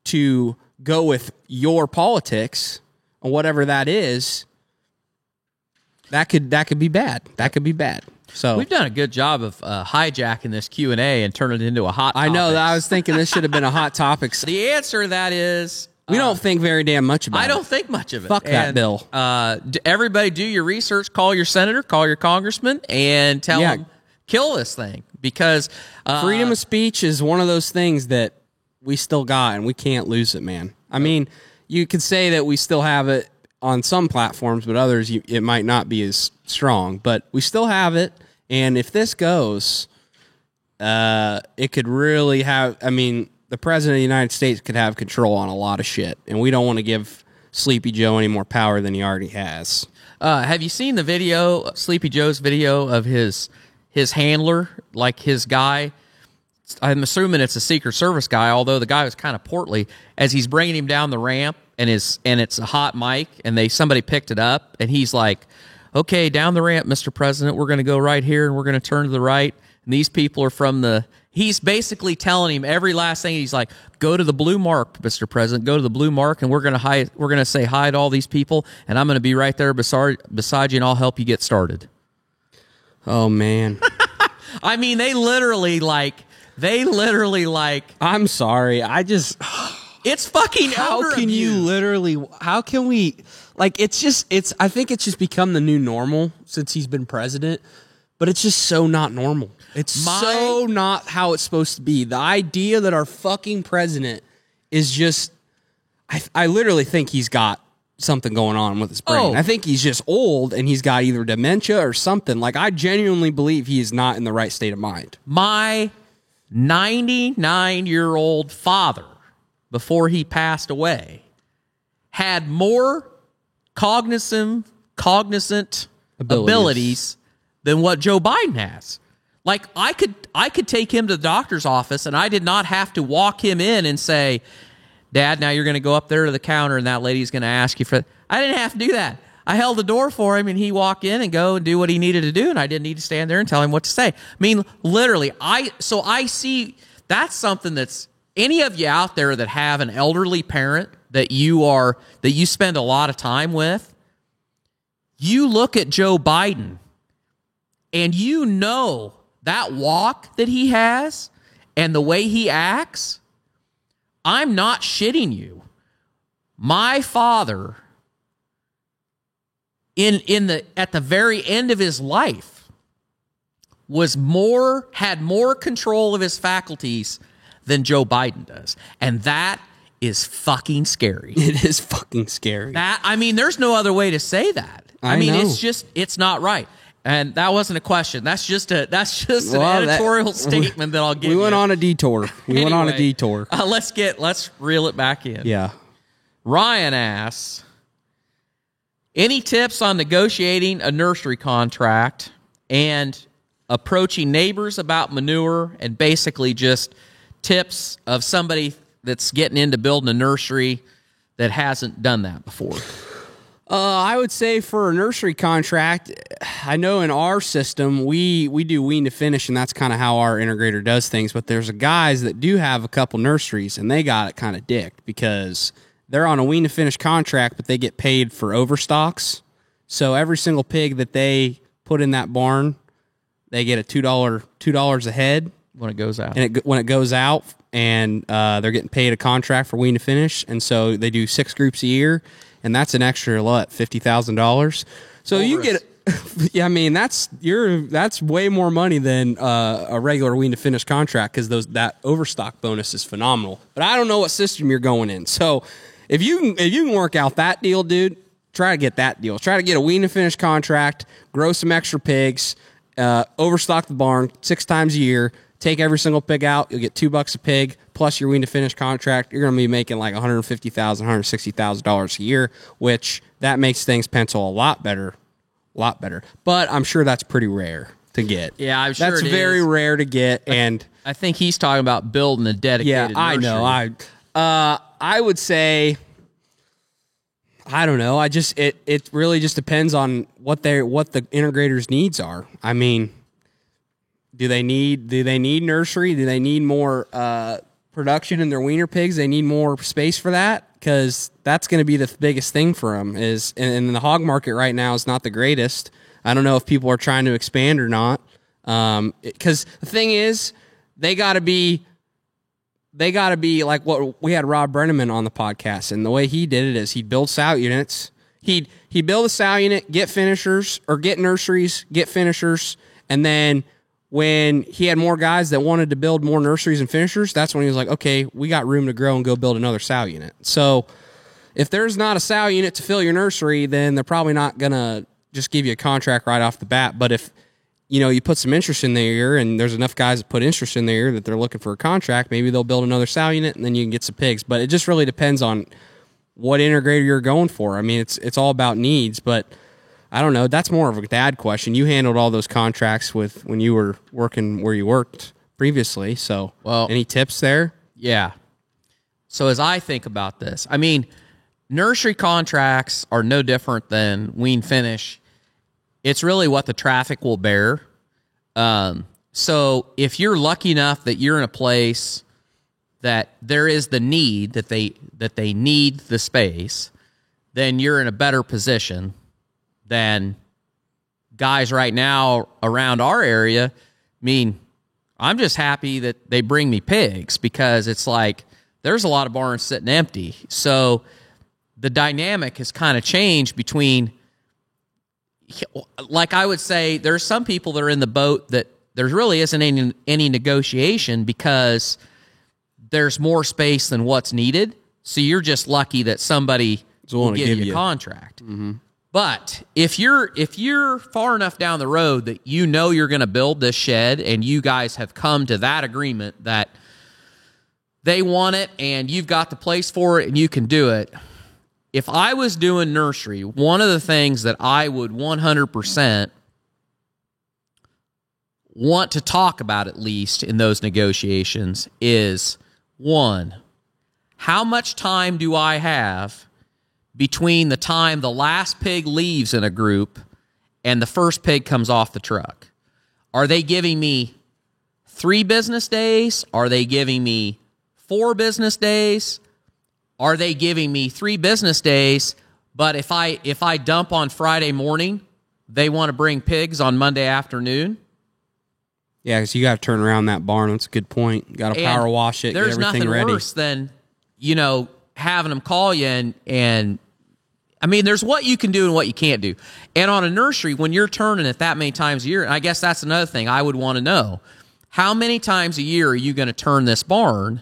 to go with your politics or whatever that is, that could be bad. That could be bad. So we've done a good job of hijacking this Q&A and turning it into a hot topic. I know that I was thinking this should have been a hot topic. The answer to that is we don't think very damn much about it. I don't think much of it. Fuck that bill. Everybody do your research. Call your senator, call your congressman, and tell them, kill this thing, because freedom of speech is one of those things that we still got, and we can't lose it, man. I mean, you could say that we still have it on some platforms, but others it might not be as strong. But we still have it, and if this goes, it could really have. I mean, the president of the United States could have control on a lot of shit, and we don't want to give Sleepy Joe any more power than he already has. Have you seen the video, Sleepy Joe's video of his handler, like his guy I'm assuming it's a Secret Service guy, although the guy was kind of portly, as he's bringing him down the ramp, and it's a hot mic, and somebody picked it up, and he's like, okay, down the ramp, Mr. President, we're going to go right here, and we're going to turn to the right, and these people are from the... He's basically telling him every last thing. He's like, go to the blue mark, Mr. President, go to the blue mark, and we're going to say hi to all these people, and I'm going to be right there beside you, and I'll help you get started. Oh, man. I mean, they literally I'm sorry. It's fucking how elder can abuse. you literally, how can we, I think it's just become the new normal since he's been president, but it's just so not normal. It's so not how it's supposed to be. The idea that our fucking president is just, I literally think he's got something going on with his brain. Oh. I think he's just old and he's got either dementia or something. Like, I genuinely believe he is not in the right state of mind. My 99-year-old father, before he passed away, had more cognizant abilities than what Joe Biden has. Like, I could take him to the doctor's office, and I did not have to walk him in and say, Dad, now you're going to go up there to the counter, and that lady's going to ask you for... I didn't have to do that. I held the door for him, and he walked in and go and do what he needed to do, and I didn't need to stand there and tell him what to say. I mean, literally, I see that's something that's... Any of you out there that have an elderly parent that you spend a lot of time with, you look at Joe Biden, and you know that walk that he has and the way he acts, I'm not shitting you. My father, at the very end of his life, had more control of his faculties than Joe Biden does. And that is fucking scary. It is fucking scary. There's no other way to say that. I know. It's not right. And that wasn't a question. That's just an editorial statement that I'll give you. We went on a detour. Let's reel it back in. Yeah. Ryan asks, any tips on negotiating a nursery contract and approaching neighbors about manure, and basically just tips of somebody that's getting into building a nursery that hasn't done that before? I would say for a nursery contract, I know in our system, we do wean to finish, and that's kind of how our integrator does things. But there's guys that do have a couple nurseries, and they got it kind of dicked because they're on a wean to finish contract, but they get paid for overstocks. So every single pig that they put in that barn, they get a $2 a head when it goes out. And when it goes out, and they're getting paid a contract for wean to finish, and so they do 6 groups a year. And that's an extra $50,000. So you get, yeah, I mean that's way more money than a regular wean to finish contract, because that overstock bonus is phenomenal. But I don't know what system you're going in. So if you can work out that deal, dude, try to get that deal. Try to get a wean to finish contract, grow some extra pigs, overstock the barn 6 times a year. Take every single pig out, you'll get $2 a pig, plus your wean to finish contract. You're going to be making like $150,000, $160,000 a year, which that makes things pencil a lot better. But I'm sure that's pretty rare to get. Yeah, I'm sure that's very rare to get. And I think he's talking about building a dedicated nursery. I know. I would say, I don't know. It really just depends on what the integrator's needs are. I mean, do they need nursery? Do they need more production in their wiener pigs? They need more space for that, because that's going to be the biggest thing for them. And the hog market right now is not the greatest. I don't know if people are trying to expand or not. Because the thing is, they got to be like what we had Rob Brenneman on the podcast, and the way he did it is he'd build sow units. He'd build a sow unit, get finishers, or get nurseries, get finishers, and then when he had more guys that wanted to build more nurseries and finishers, that's when he was like, okay, we got room to grow and go build another sow unit. So if there's not a sow unit to fill your nursery, then they're probably not going to just give you a contract right off the bat. But if you put some interest in there, and there's enough guys that put interest in there that they're looking for a contract, maybe they'll build another sow unit, and then you can get some pigs. But it just really depends on what integrator you're going for. I mean, it's all about needs, but I don't know. That's more of a dad question. You handled all those contracts when you were working where you worked previously. So, Well- any tips there? Yeah. So as I think about this, I mean, nursery contracts are no different than wean finish. It's really what the traffic will bear. So if you're lucky enough that you're in a place that there is the need, that they need the space, then you're in a better position than guys right now around our area. I mean, I'm just happy that they bring me pigs, because it's like there's a lot of barns sitting empty. So the dynamic has kind of changed between, like I would say, there's some people that are in the boat that there really isn't any negotiation because there's more space than what's needed. So you're just lucky that somebody will give you a contract. Mm-hmm. But if you're far enough down the road that you know you're going to build this shed, and you guys have come to that agreement that they want it and you've got the place for it and you can do it. If I was doing nursery, one of the things that I would 100% want to talk about, at least in those negotiations, is, one, how much time do I have between the time the last pig leaves in a group and the first pig comes off the truck? Are they giving me 3 business days? Are they giving me 4 business days? Are they giving me 3 business days, but if I dump on Friday morning, they want to bring pigs on Monday afternoon? Yeah, because you got to turn around that barn. That's a good point. Got to power wash it, get there's everything nothing ready. worse than, having them call you and I mean, there's what you can do and what you can't do. And on a nursery, when you're turning it that many times a year, and I guess that's another thing I would want to know, how many times a year are you going to turn this barn?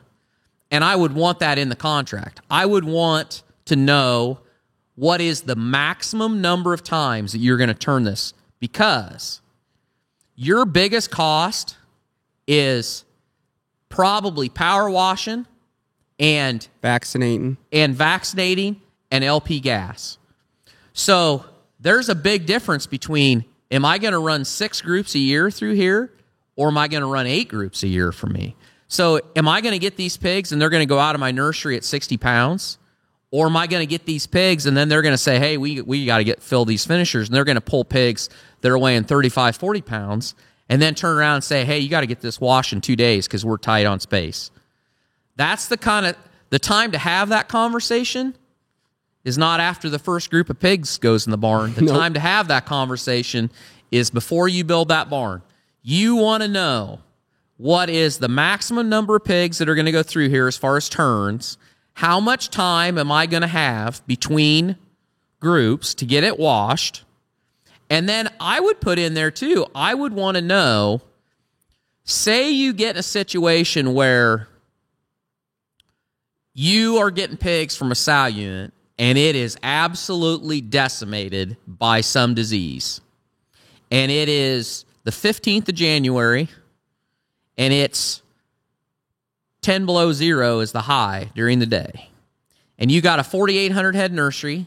And I would want that in the contract. I would want to know what is the maximum number of times that you're going to turn this, because your biggest cost is probably power washing and Vaccinating and LP gas. So there's a big difference between, am I going to run 6 groups a year through here, or am I going to run 8 groups a year for me? So am I going to get these pigs and they're going to go out of my nursery at 60 pounds? Or am I going to get these pigs and then they're going to say, hey, we got to fill these finishers, and they're going to pull pigs that are weighing 35, 40 pounds, and then turn around and say, hey, you got to get this washed in 2 days because we're tight on space. That's the time to have that conversation is not after the first group of pigs goes in the barn. The time to have that conversation is before you build that barn. You want to know what is the maximum number of pigs that are going to go through here as far as turns. How much time am I going to have between groups to get it washed? And then I would put in there too, I would want to know, say you get in a situation where you are getting pigs from a sow unit and it is absolutely decimated by some disease. And it is the 15th of January, and it's 10 below zero is the high during the day. And you got a 4,800 head nursery,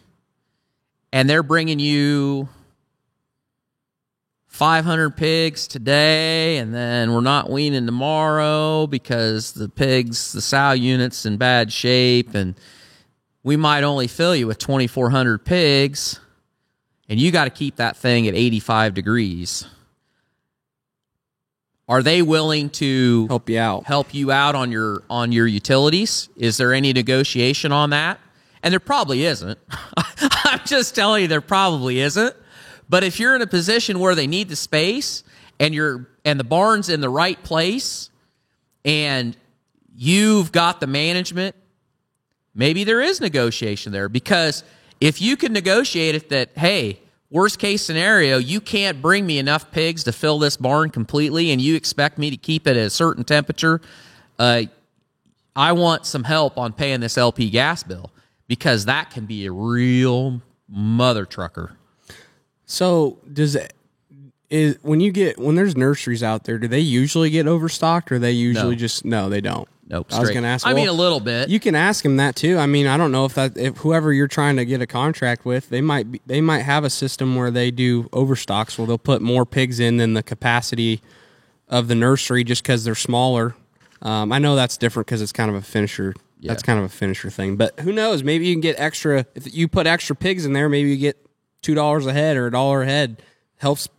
and they're bringing you 500 pigs today, and then we're not weaning tomorrow because the sow unit's in bad shape, and we might only fill you with 2,400 pigs, and you got to keep that thing at 85 degrees. Are they willing to help you out on your utilities? Is there any negotiation on that? And there probably isn't. I'm just telling you, there probably isn't. But if you're in a position where they need the space and the barn's in the right place and you've got the management, maybe there is negotiation there. Because if you can negotiate it that, hey, worst case scenario, you can't bring me enough pigs to fill this barn completely and you expect me to keep it at a certain temperature, I want some help on paying this LP gas bill, because that can be a real mother trucker. So when there's nurseries out there, do they usually get overstocked, or they usually no, they don't? Nope. I was going to ask. I mean, a little bit. You can ask them that too. I mean, I don't know if whoever you're trying to get a contract with, they might have a system where they do overstocks, where they'll put more pigs in than the capacity of the nursery just because they're smaller. I know that's different because it's kind of a finisher. Yeah. That's kind of a finisher thing. But who knows? Maybe you can get extra. If you put extra pigs in there, maybe you get $2 a head or $1 a head. Helps.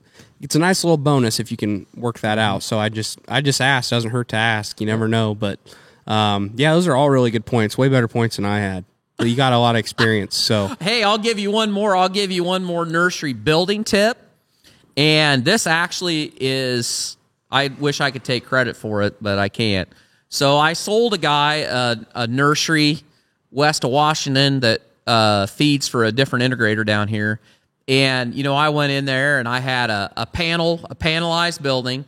It's a nice little bonus if you can work that out. So I just asked. Doesn't hurt to ask. You never know. But yeah, those are all really good points. Way better points than I had. But you got a lot of experience. So Hey, I'll give you one more. I'll give you one more nursery building tip. And this actually is, I wish I could take credit for it, but I can't. So I sold a guy a nursery west of Washington that feeds for a different integrator down here. And, you know, I went in there and I had a panelized building,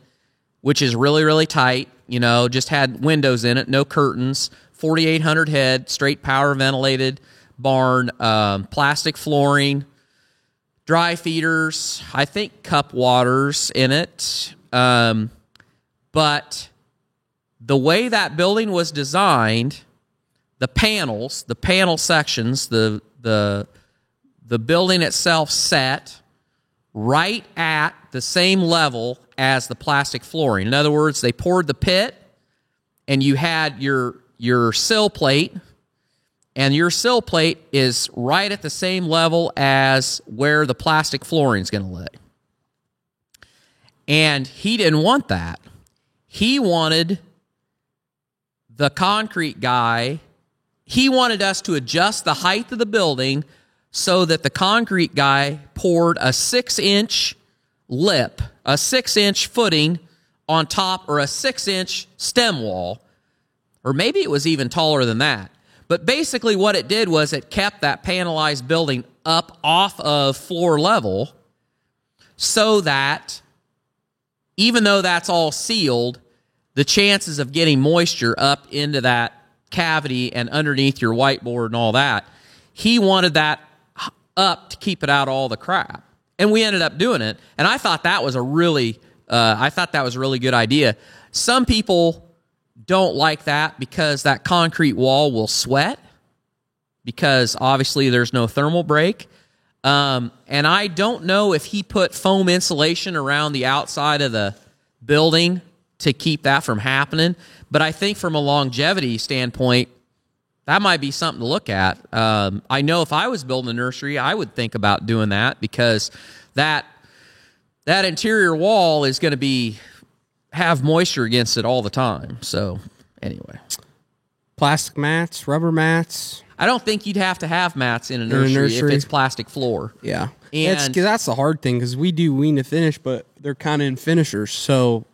which is really, really tight, you know, just had windows in it, no curtains, 4,800 head, straight power ventilated barn, plastic flooring, dry feeders, I think cup waters in it. But the way that building was designed, the panel sections, the building itself set right at the same level as the plastic flooring. In other words, they poured the pit, and you had your sill plate, and your sill plate is right at the same level as where the plastic flooring is going to lay. And he didn't want that. He wanted the concrete guy, he wanted us to adjust the height of the building so that the concrete guy poured a 6-inch lip, a 6-inch footing on top, or a 6-inch stem wall, or maybe it was even taller than that. But basically what it did was it kept that panelized building up off of floor level so that even though that's all sealed, the chances of getting moisture up into that cavity and underneath your whiteboard and all that, he wanted that up to keep it out of all the crap. And we ended up doing it. And I thought that was a really good idea. Some people don't like that because that concrete wall will sweat because obviously there's no thermal break. And I don't know if he put foam insulation around the outside of the building to keep that from happening. But I think from a longevity standpoint, that might be something to look at. I know if I was building a nursery, I would think about doing that because that interior wall is going to have moisture against it all the time. So anyway. plastic mats, rubber mats. I don't think you'd have to have mats in a nursery if it's plastic floor. Yeah. And that's the hard thing because we do wean to finish, but they're kind of in finishers. So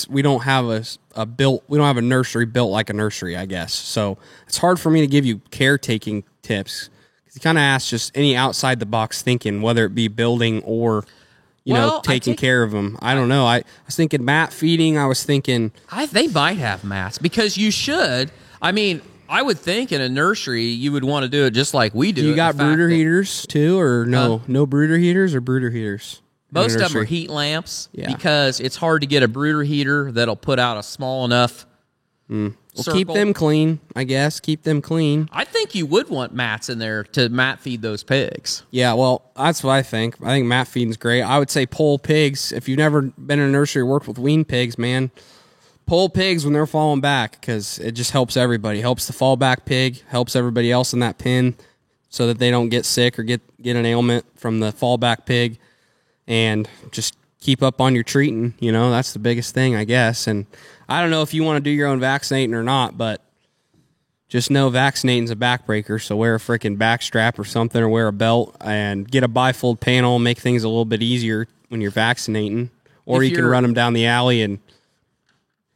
we don't have a nursery built like a nursery, I guess. So it's hard for me to give you caretaking tips because you kind of ask just any outside the box thinking, whether it be building or taking care of them. I don't know. I was thinking mat feeding. I was thinking they might have mats because you should. I mean, I would think in a nursery you would want to do it just like we do. You got brooder heaters too, or no? No brooder heaters or brooder heaters? Most of them are heat lamps because it's hard to get a brooder heater that'll put out a small enough Well, keep them clean, I guess. Keep them clean. I think you would want mats in there to mat feed those pigs. Yeah, well, that's what I think. I think mat feeding's great. I would say pull pigs. If you've never been in a nursery or worked with weaned pigs, man, pull pigs when they're falling back because it just helps everybody. Helps the fallback pig, helps everybody else in that pen so that they don't get sick or get an ailment from the fallback pig. And just keep up on your treating, that's the biggest thing, I guess. And I don't know if you want to do your own vaccinating or not, but just know vaccinating's a backbreaker, so wear a freaking back strap or something, or wear a belt, and get a bifold panel, make things a little bit easier when you're vaccinating. Or you can run them down the alley and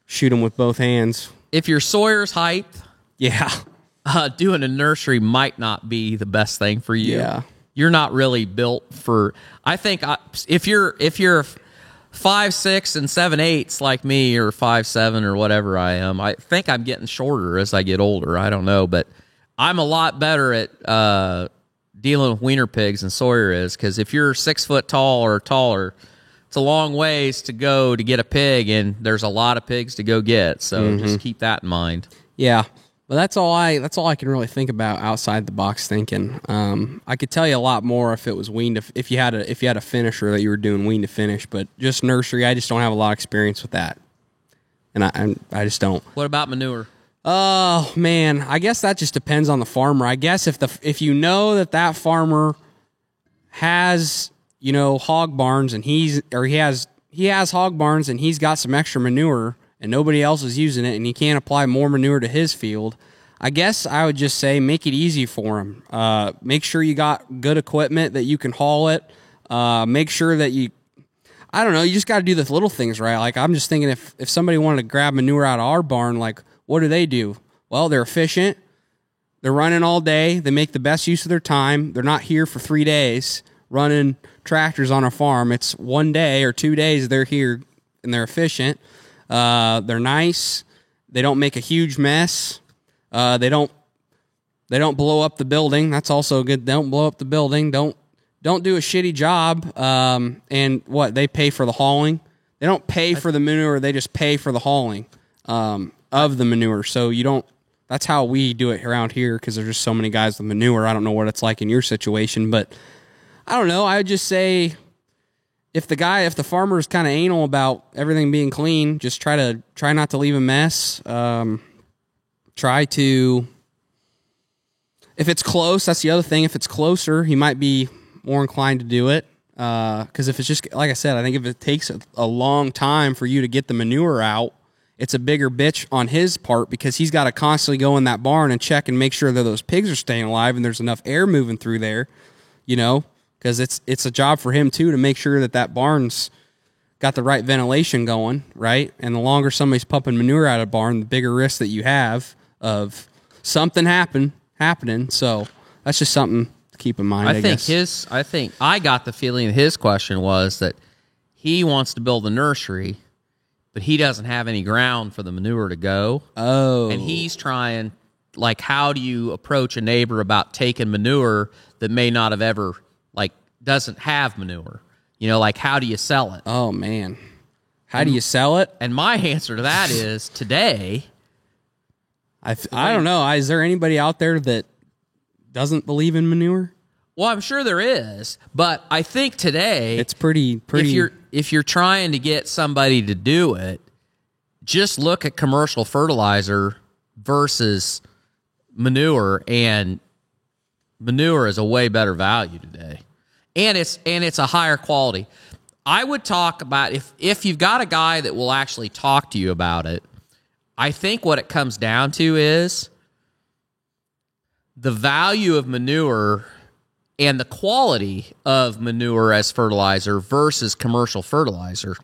shoot them with both hands. If you're Sawyer's height, yeah, doing a nursery might not be the best thing for you. Yeah. You're not really built for. I think if you're 5'6" and 7/8" like me, or 5'7" or whatever I am, I think I'm getting shorter as I get older. I don't know, but I'm a lot better at dealing with wiener pigs than Sawyer is. Because if you're 6 foot tall or taller, it's a long ways to go to get a pig, and there's a lot of pigs to go get. So just keep that in mind. Yeah. But that's all I can really think about outside the box thinking. I could tell you a lot more if it was weaned if you had a finisher that you were doing wean to finish, but just nursery, I just don't have a lot of experience with that. and I just don't. What about manure? Oh man, I guess that just depends on the farmer. I guess if you know that farmer has, you know, hog barns and he has hog barns and he's got some extra manure and nobody else is using it and he can't apply more manure to his field, I guess I would just say make it easy for him. Make sure you got good equipment that you can haul it. Make sure that I don't know, you just got to do the little things right. Like I'm just thinking if somebody wanted to grab manure out of our barn, like what do? Well, they're efficient. They're running all day. They make the best use of their time. They're not here for 3 days running tractors on a farm. It's 1 day or 2 days they're here and they're efficient. They're nice. They don't make a huge mess. They don't blow up the building. That's also good. Don't blow up the building. Don't do a shitty job. And what, they pay for the hauling. They don't pay for the manure. They just pay for the hauling of the manure. So you don't. That's how we do it around here because there's just so many guys with manure. I don't know what it's like in your situation, but I don't know. I would just say if the farmer is kind of anal about everything being clean, just try not to leave a mess. Try to, if it's close, that's the other thing. If it's closer, he might be more inclined to do it. Because if it's just, like I said, I think if it takes a long time for you to get the manure out, it's a bigger bitch on his part because he's got to constantly go in that barn and check and make sure that those pigs are staying alive and there's enough air moving through there, you know, because it's a job for him too to make sure that barn's got the right ventilation going, right? And the longer somebody's pumping manure out of a barn, the bigger risk that you have of something happening. So that's just something to keep in mind. I think I got the feeling that his question was that he wants to build a nursery, but he doesn't have any ground for the manure to go. Oh. And he's trying, like, how do you approach a neighbor about taking manure that may not have ever, like, doesn't have manure? You know, like, how do you sell it? Oh, man. How do you sell it? And my answer to that is today. I don't know. Is there anybody out there that doesn't believe in manure? Well, I'm sure there is, but I think today it's pretty. If you're trying to get somebody to do it, just look at commercial fertilizer versus manure, and manure is a way better value today, and it's a higher quality. I would talk about if you've got a guy that will actually talk to you about it. I think what it comes down to is the value of manure and the quality of manure as fertilizer versus commercial fertilizer.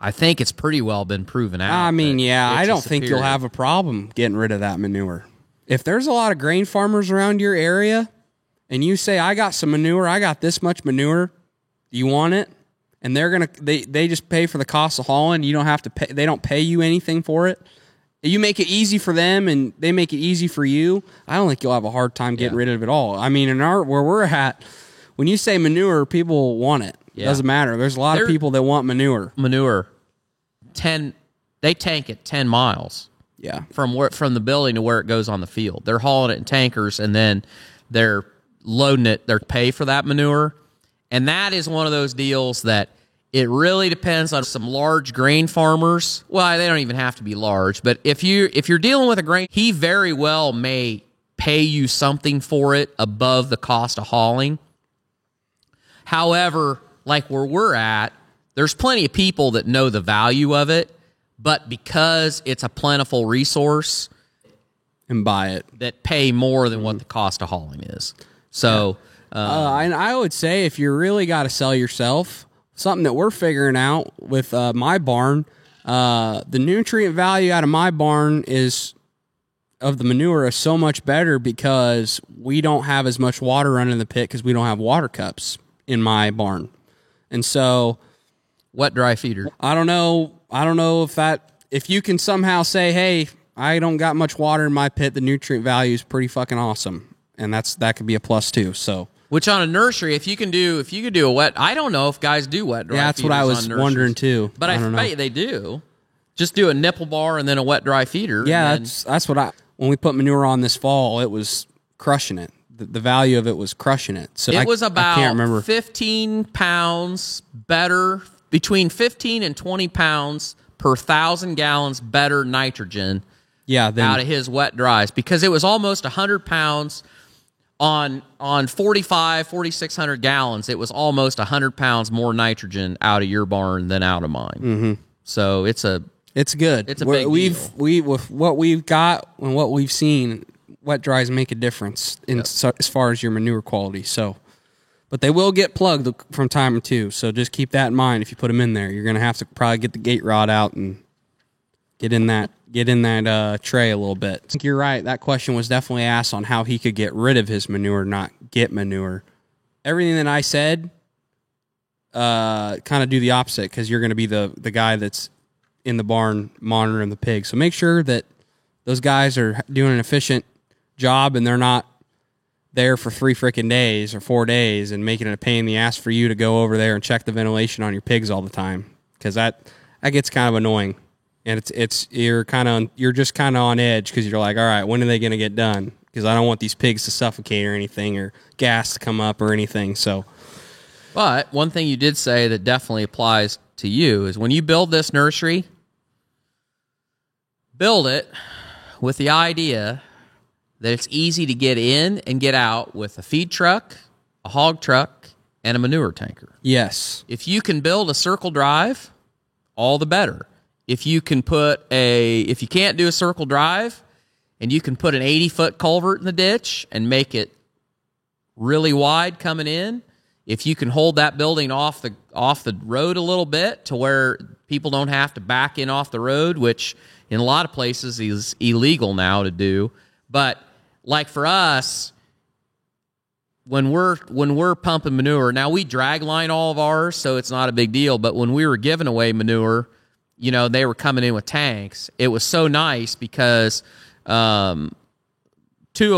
I think it's pretty well been proven out. I mean, yeah, I don't think you'll have a problem getting rid of that manure. If there's a lot of grain farmers around your area and you say, I got some manure, I got this much manure, do you want it? And they just pay for the cost of hauling. You don't have to pay. They don't pay you anything for it. You make it easy for them, and they make it easy for you. I don't think you'll have a hard time getting rid of it all. I mean, where we're at, when you say manure, people want it. It doesn't matter. There's a lot of people that want manure. They tank it 10 miles. Yeah, from the building to where it goes on the field. They're hauling it in tankers, and then they're loading it. They're pay for that manure, and that is one of those deals that. It really depends on some large grain farmers. Well, they don't even have to be large, but if you're dealing with a grain, he very well may pay you something for it above the cost of hauling. However, like where we're at, there's plenty of people that know the value of it, but because it's a plentiful resource and buy it, that pay more than what the cost of hauling is. So, and I would say if you really got to sell yourself. Something that we're figuring out with my barn, the nutrient value out of my barn of the manure is so much better because we don't have as much water running in the pit because we don't have water cups in my barn. And so wet dry feeder. I don't know if you can somehow say, hey, I don't got much water in my pit, the nutrient value is pretty fucking awesome. And that could be a plus too. So which on a nursery, if you could do a wet, I don't know if guys do wet dry. Yeah, that's what I was wondering too. But I bet you they do. Just do a nipple bar and then a wet dry feeder. Yeah, that's what when we put manure on this fall, it was crushing it. The value of it was crushing it. So it was I can't remember. about 15 pounds better, between 15 and 20 pounds per 1,000 gallons better nitrogen Yeah, out of his wet dries, because it was almost 100 pounds on 4,600 gallons. It was almost 100 pounds more nitrogen out of your barn than out of mine. Mm-hmm. So it's good. It's a big deal. With what we've got and what we've seen, wet dries make a difference as far as your manure quality. So, but they will get plugged from time to time. So just keep that in mind. If you put them in there, you're going to have to probably get the gate rod out and get in that tray a little bit. I think you're right. That question was definitely asked on how he could get rid of his manure, not get manure. Everything that I said, kind of do the opposite, because you're going to be the guy that's in the barn monitoring the pigs. So make sure that those guys are doing an efficient job and they're not there for 3 freaking days or 4 days and making it a pain in the ass for you to go over there and check the ventilation on your pigs all the time, because that gets kind of annoying. And you're just kind of on edge, because you're like, all right, when are they going to get done? Because I don't want these pigs to suffocate or anything, or gas to come up or anything. So, but one thing you did say that definitely applies to you is when you build this nursery, build it with the idea that it's easy to get in and get out with a feed truck, a hog truck, and a manure tanker. yes. If you can build a circle drive, all the better. If you can't do a circle drive, and you can put an 80-foot culvert in the ditch and make it really wide coming in, if you can hold that building off the road a little bit to where people don't have to back in off the road, which in a lot of places is illegal now to do. But like for us, when we're pumping manure, now we drag line all of ours, so it's not a big deal. But when we were giving away manure, they were coming in with tanks. It was so nice because 2 of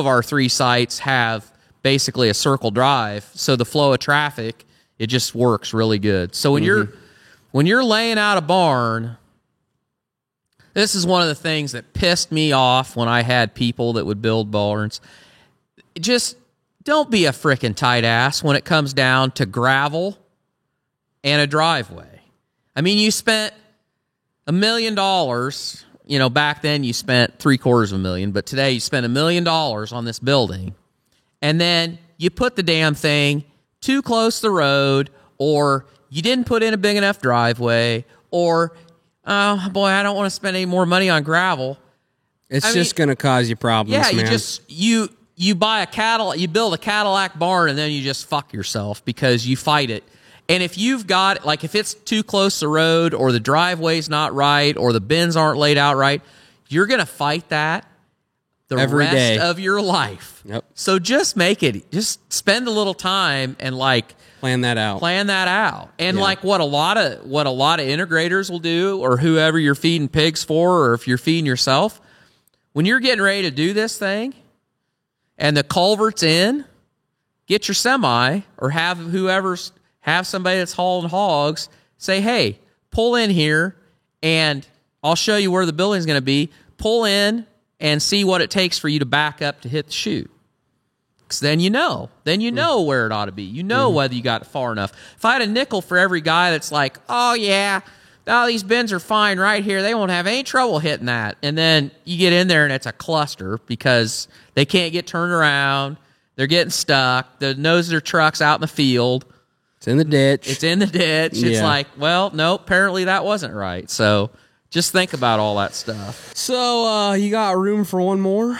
our 3 sites have basically a circle drive, so the flow of traffic, it just works really good. So when you're laying out a barn, this is one of the things that pissed me off when I had people that would build barns. Just don't be a frickin' tight ass when it comes down to gravel and a driveway. I mean, you spent $1 million. Back then you spent $750,000, but today you spent $1 million on this building, and then you put the damn thing too close to the road, or you didn't put in a big enough driveway, or oh boy, I don't want to spend any more money on gravel. It's just going to cause you problems. Yeah, man. you buy a Cadillac, you build a Cadillac barn, and then you just fuck yourself because you fight it. And if you've got, like, if it's too close to the road, or the driveway's not right, or the bins aren't laid out right, you're going to fight that every rest day of your life. Yep. So just spend a little time and plan that out. And what a lot of integrators will do, or whoever you're feeding pigs for, or if you're feeding yourself, when you're getting ready to do this thing and the culvert's in, get your semi, or have somebody that's hauling hogs say, hey, pull in here and I'll show you where the building's going to be. Pull in and see what it takes for you to back up to hit the chute. Because then you know where it ought to be. You know whether you got far enough. If I had a nickel for every guy that's like, oh yeah, these bins are fine right here, they won't have any trouble hitting that. And then you get in there and it's a cluster because they can't get turned around. They're getting stuck. The nose of their truck's out in the field. It's in the ditch. It's like, well, no, apparently that wasn't right. So just think about all that stuff. So you got room for one more?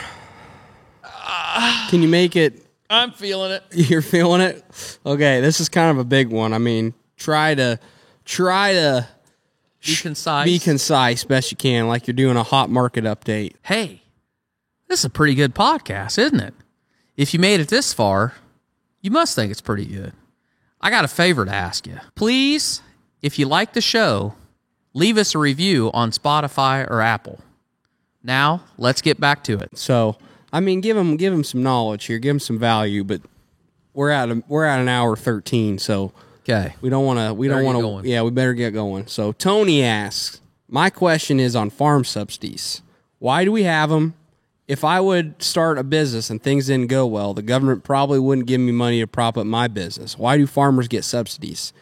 Can you make it? I'm feeling it. You're feeling it? Okay, this is kind of a big one. I mean, try to be concise. Be concise best you can, like you're doing a hot market update. Hey, this is a pretty good podcast, isn't it? If you made it this far, you must think it's pretty good. I got a favor to ask you. Please, if you like the show, leave us a review on Spotify or Apple. Now, let's get back to it. So, I mean, give them some knowledge here, give them some value, but we're at an hour 13, so okay, we don't want to. Yeah, we better get going. So, Tony asks, my question is on farm subsidies. Why do we have them? If I would start a business and things didn't go well, the government probably wouldn't give me money to prop up my business. Why do farmers get subsidies?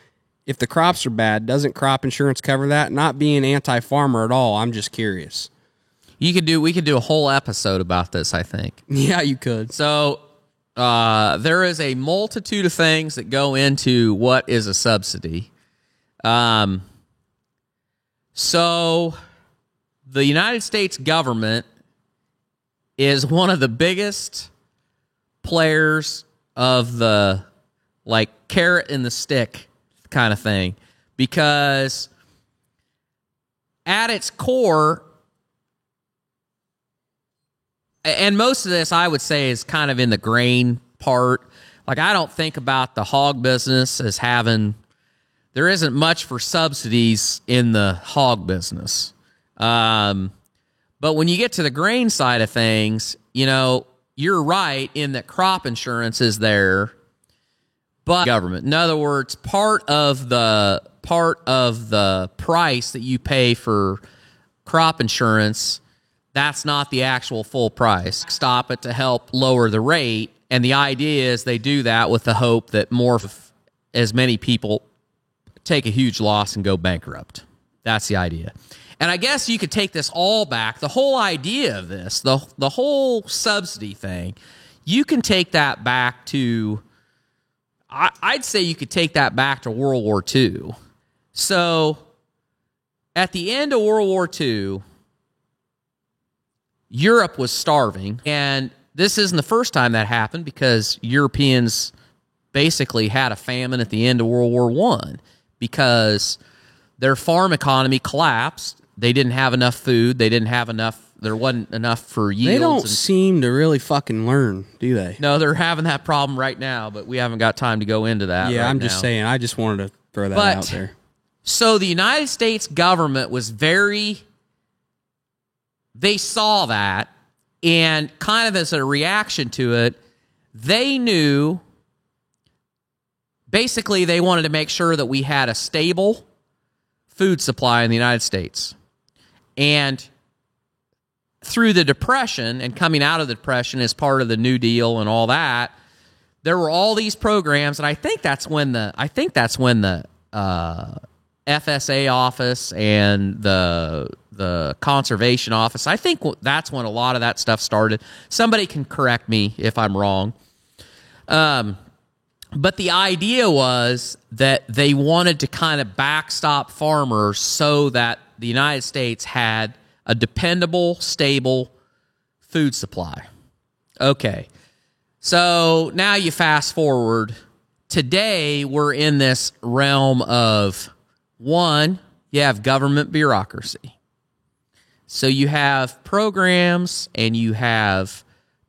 if the crops are bad, doesn't crop insurance cover that? Not being anti-farmer at all, I'm just curious. We could do a whole episode about this, I think. Yeah, you could. So there is a multitude of things that go into what is a subsidy. So the United States government is one of the biggest players of the like carrot and the stick kind of thing, because at its core, and most of this I would say is kind of in the grain part. Like, I don't think about the hog business as having, there isn't much for subsidies in the hog business. But when you get to the grain side of things, you know, you're right in that crop insurance is there, but government. In other words, part of the price that you pay for crop insurance, that's not the actual full price. Stop it to help lower the rate, and the idea is they do that with the hope that as many people take a huge loss and go bankrupt. That's the idea. And I guess you could take this all back. The whole idea of this, the whole subsidy thing, you can take that back to, I'd say you could take that back to World War II. So at the end of World War II, Europe was starving. And this isn't the first time that happened, because Europeans basically had a famine at the end of World War I because their farm economy collapsed. They didn't have enough food. They didn't have enough. There wasn't enough for yields. They don't seem to really fucking learn, do they? No, they're having that problem right now, but we haven't got time to go into that. Yeah, right I'm just now. saying. I just wanted to throw that out there. So the United States government was they saw that, and kind of as a reaction to it, they knew, basically they wanted to make sure that we had a stable food supply in the United States. And through the Depression and coming out of the Depression as part of the New Deal and all that, there were all these programs, and I think that's when the FSA office and the conservation office, I think that's when a lot of that stuff started. Somebody can correct me if I'm wrong. But the idea was that they wanted to kind of backstop farmers so that the United States had a dependable, stable food supply. Okay. So now you fast forward. Today, we're in this realm of, one, you have government bureaucracy. So you have programs and you have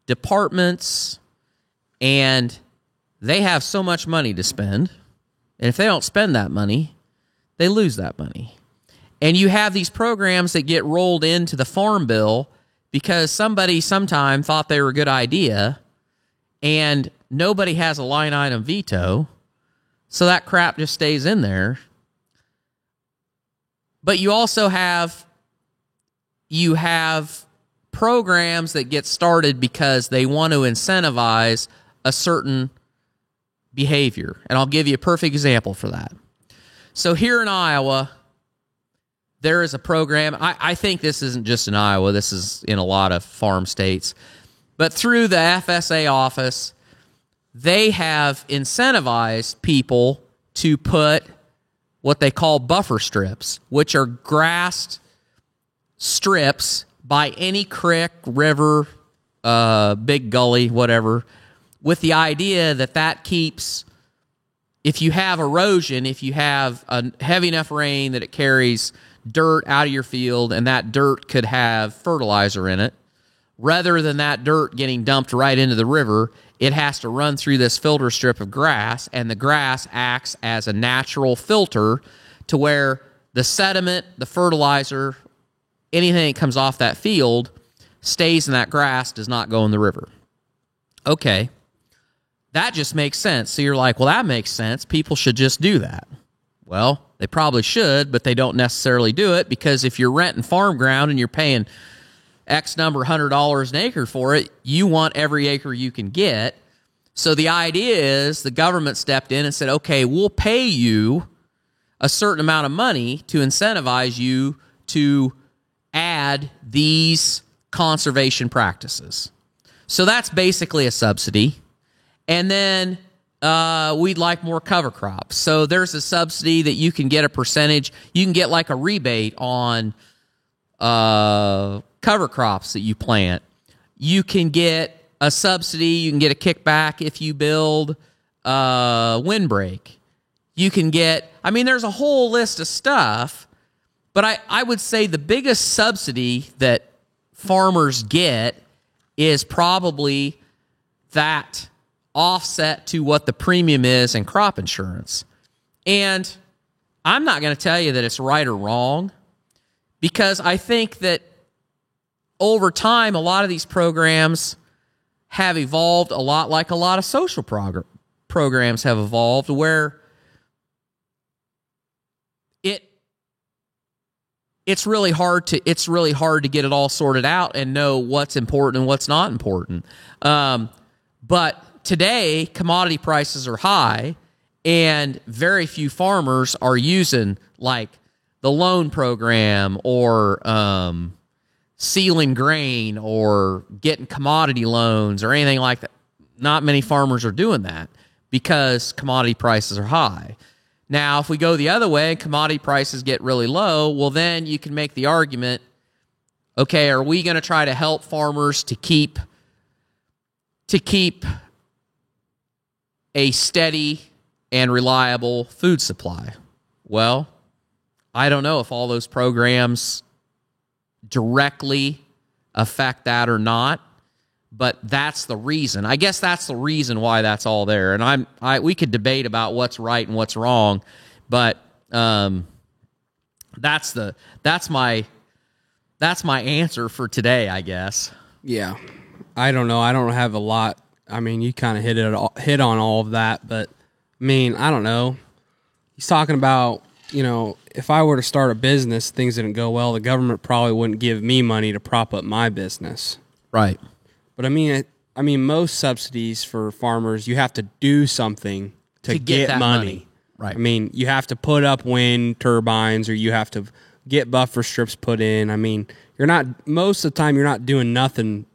departments, and they have so much money to spend. And if they don't spend that money, they lose that money. And you have these programs that get rolled into the Farm Bill because somebody sometime thought they were a good idea, and nobody has a line item veto, so that crap just stays in there. But you also have programs that get started because they want to incentivize a certain behavior. And I'll give you a perfect example for that. So here in Iowa, there is a program. I think this isn't just in Iowa. This is in a lot of farm states. But through the FSA office, they have incentivized people to put what they call buffer strips, which are grassed strips by any creek, river, big gully, whatever, with the idea that keeps, if you have erosion, if you have a heavy enough rain that it carries dirt out of your field, and that dirt could have fertilizer in it, rather than that dirt getting dumped right into the river, it has to run through this filter strip of grass, and the grass acts as a natural filter to where the sediment, the fertilizer, anything that comes off that field stays in that grass, does not go in the river. Okay. That just makes sense. So you're like, well, that makes sense. People should just do that. Well, they probably should, but they don't necessarily do it, because if you're renting farm ground and you're paying X number $100 an acre for it, you want every acre you can get. So the idea is the government stepped in and said, okay, we'll pay you a certain amount of money to incentivize you to add these conservation practices. So that's basically a subsidy. And then we'd like more cover crops. So there's a subsidy that you can get a percentage. You can get like a rebate on cover crops that you plant. You can get a subsidy. You can get a kickback if you build windbreak. You can get, I mean, there's a whole list of stuff, but I would say the biggest subsidy that farmers get is probably that offset to what the premium is in crop insurance. And I'm not going to tell you that it's right or wrong, because I think that over time, a lot of these programs have evolved a lot like a lot of social programs have evolved, where it's really hard to get it all sorted out and know what's important and what's not important. But today, commodity prices are high, and very few farmers are using like the loan program or sealing grain or getting commodity loans or anything like that. Not many farmers are doing that because commodity prices are high. Now, if we go the other way and commodity prices get really low, well, then you can make the argument, okay, are we going to try to help farmers to keep a steady and reliable food supply? Well, I don't know if all those programs directly affect that or not, but that's the reason. I guess that's the reason why that's all there. And we could debate about what's right and what's wrong, but that's my answer for today, I guess. Yeah. I don't know. I don't have a lot. I mean, you kind of hit on all of that, but I mean, I don't know. He's talking about, if I were to start a business, things didn't go well, the government probably wouldn't give me money to prop up my business. Right. But I mean, most subsidies for farmers, you have to do something to get that money. Right. I mean, you have to put up wind turbines, or you have to get buffer strips put in. I mean, most of the time you're not doing nothing.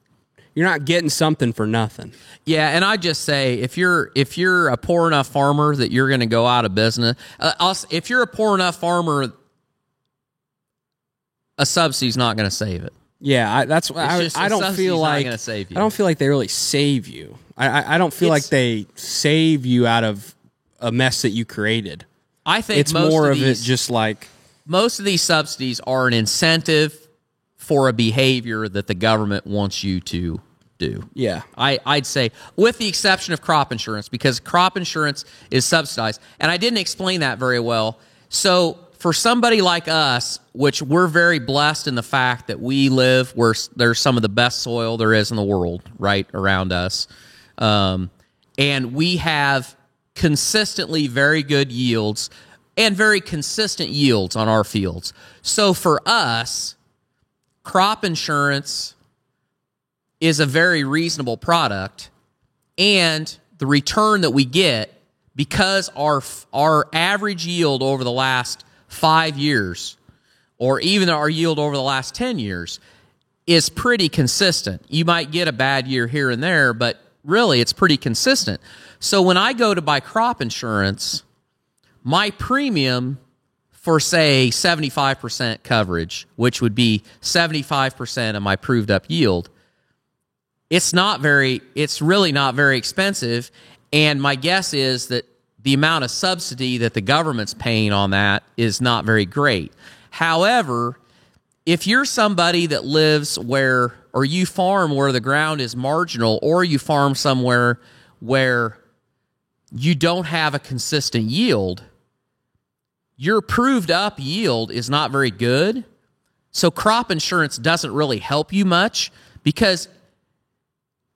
You're not getting something for nothing. Yeah, and I just say, if you're a poor enough farmer that you're going to go out of business, if you're a poor enough farmer, a subsidy's not going to save it. Yeah, I don't feel like gonna save you. I don't feel like they really save you. I don't feel like they save you out of a mess that you created. I think it's more of it just like most of these subsidies are an incentive for a behavior that the government wants you to do. Yeah. I'd say, with the exception of crop insurance, because crop insurance is subsidized. And I didn't explain that very well. So for somebody like us, which we're very blessed in the fact that we live where there's some of the best soil there is in the world right around us, and we have consistently very good yields and very consistent yields on our fields. So for us, crop insurance is a very reasonable product, and the return that we get, because our average yield over the last 5 years, or even our yield over the last 10 years, is pretty consistent. You might get a bad year here and there, but really it's pretty consistent. So when I go to buy crop insurance, my premium for, say, 75% coverage, which would be 75% of my proved up yield, it's really not very expensive. And my guess is that the amount of subsidy that the government's paying on that is not very great. However, if you're somebody that lives or you farm where the ground is marginal, or you farm somewhere where you don't have a consistent yield, your proved up yield is not very good. So crop insurance doesn't really help you much, because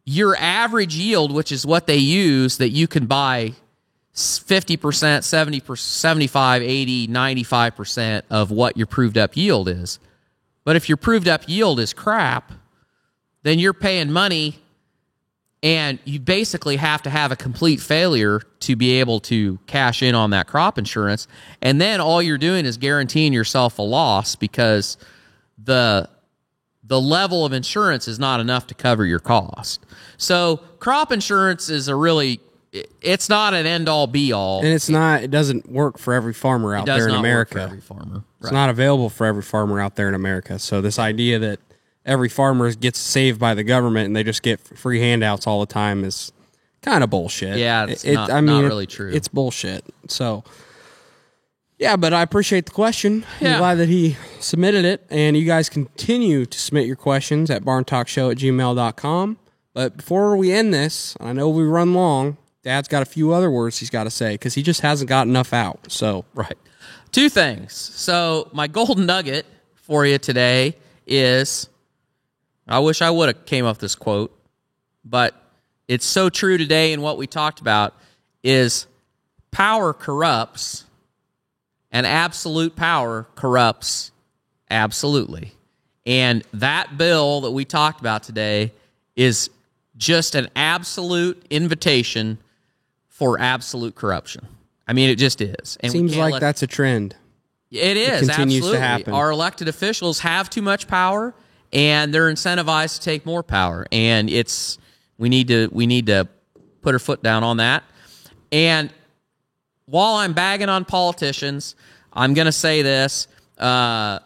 your average yield, which is what they use, that you can buy 50%, 70%, 75, 80, 95% of what your proved up yield is. But if your proved up yield is crap, then you're paying money And you basically have to have a complete failure to be able to cash in on that crop insurance. And then all you're doing is guaranteeing yourself a loss because the level of insurance is not enough to cover your cost. So crop insurance is it's not an end-all, be-all. And it doesn't work for every farmer out there in America. Work for every farmer. It's not available for every farmer out there in America. So this idea that every farmer gets saved by the government and they just get free handouts all the time is kind of bullshit. Yeah, it's not really true. It's bullshit. So, yeah, but I appreciate the question. Yeah. I'm glad that he submitted it. And you guys continue to submit your questions at barntalkshow@gmail.com. But before we end this, I know we run long. Dad's got a few other words he's got to say because he just hasn't got enough out. So, right. Two things. So my golden nugget for you today is... I wish I would have came up with this quote, but it's so true today in what we talked about is power corrupts and absolute power corrupts absolutely. And that bill that we talked about today is just an absolute invitation for absolute corruption. I mean, it just is. And seems like that's a trend. It is, continues absolutely. To happen. Our elected officials have too much power. And they're incentivized to take more power, and we need to put our foot down on that. And while I'm bagging on politicians, I'm going to say this: on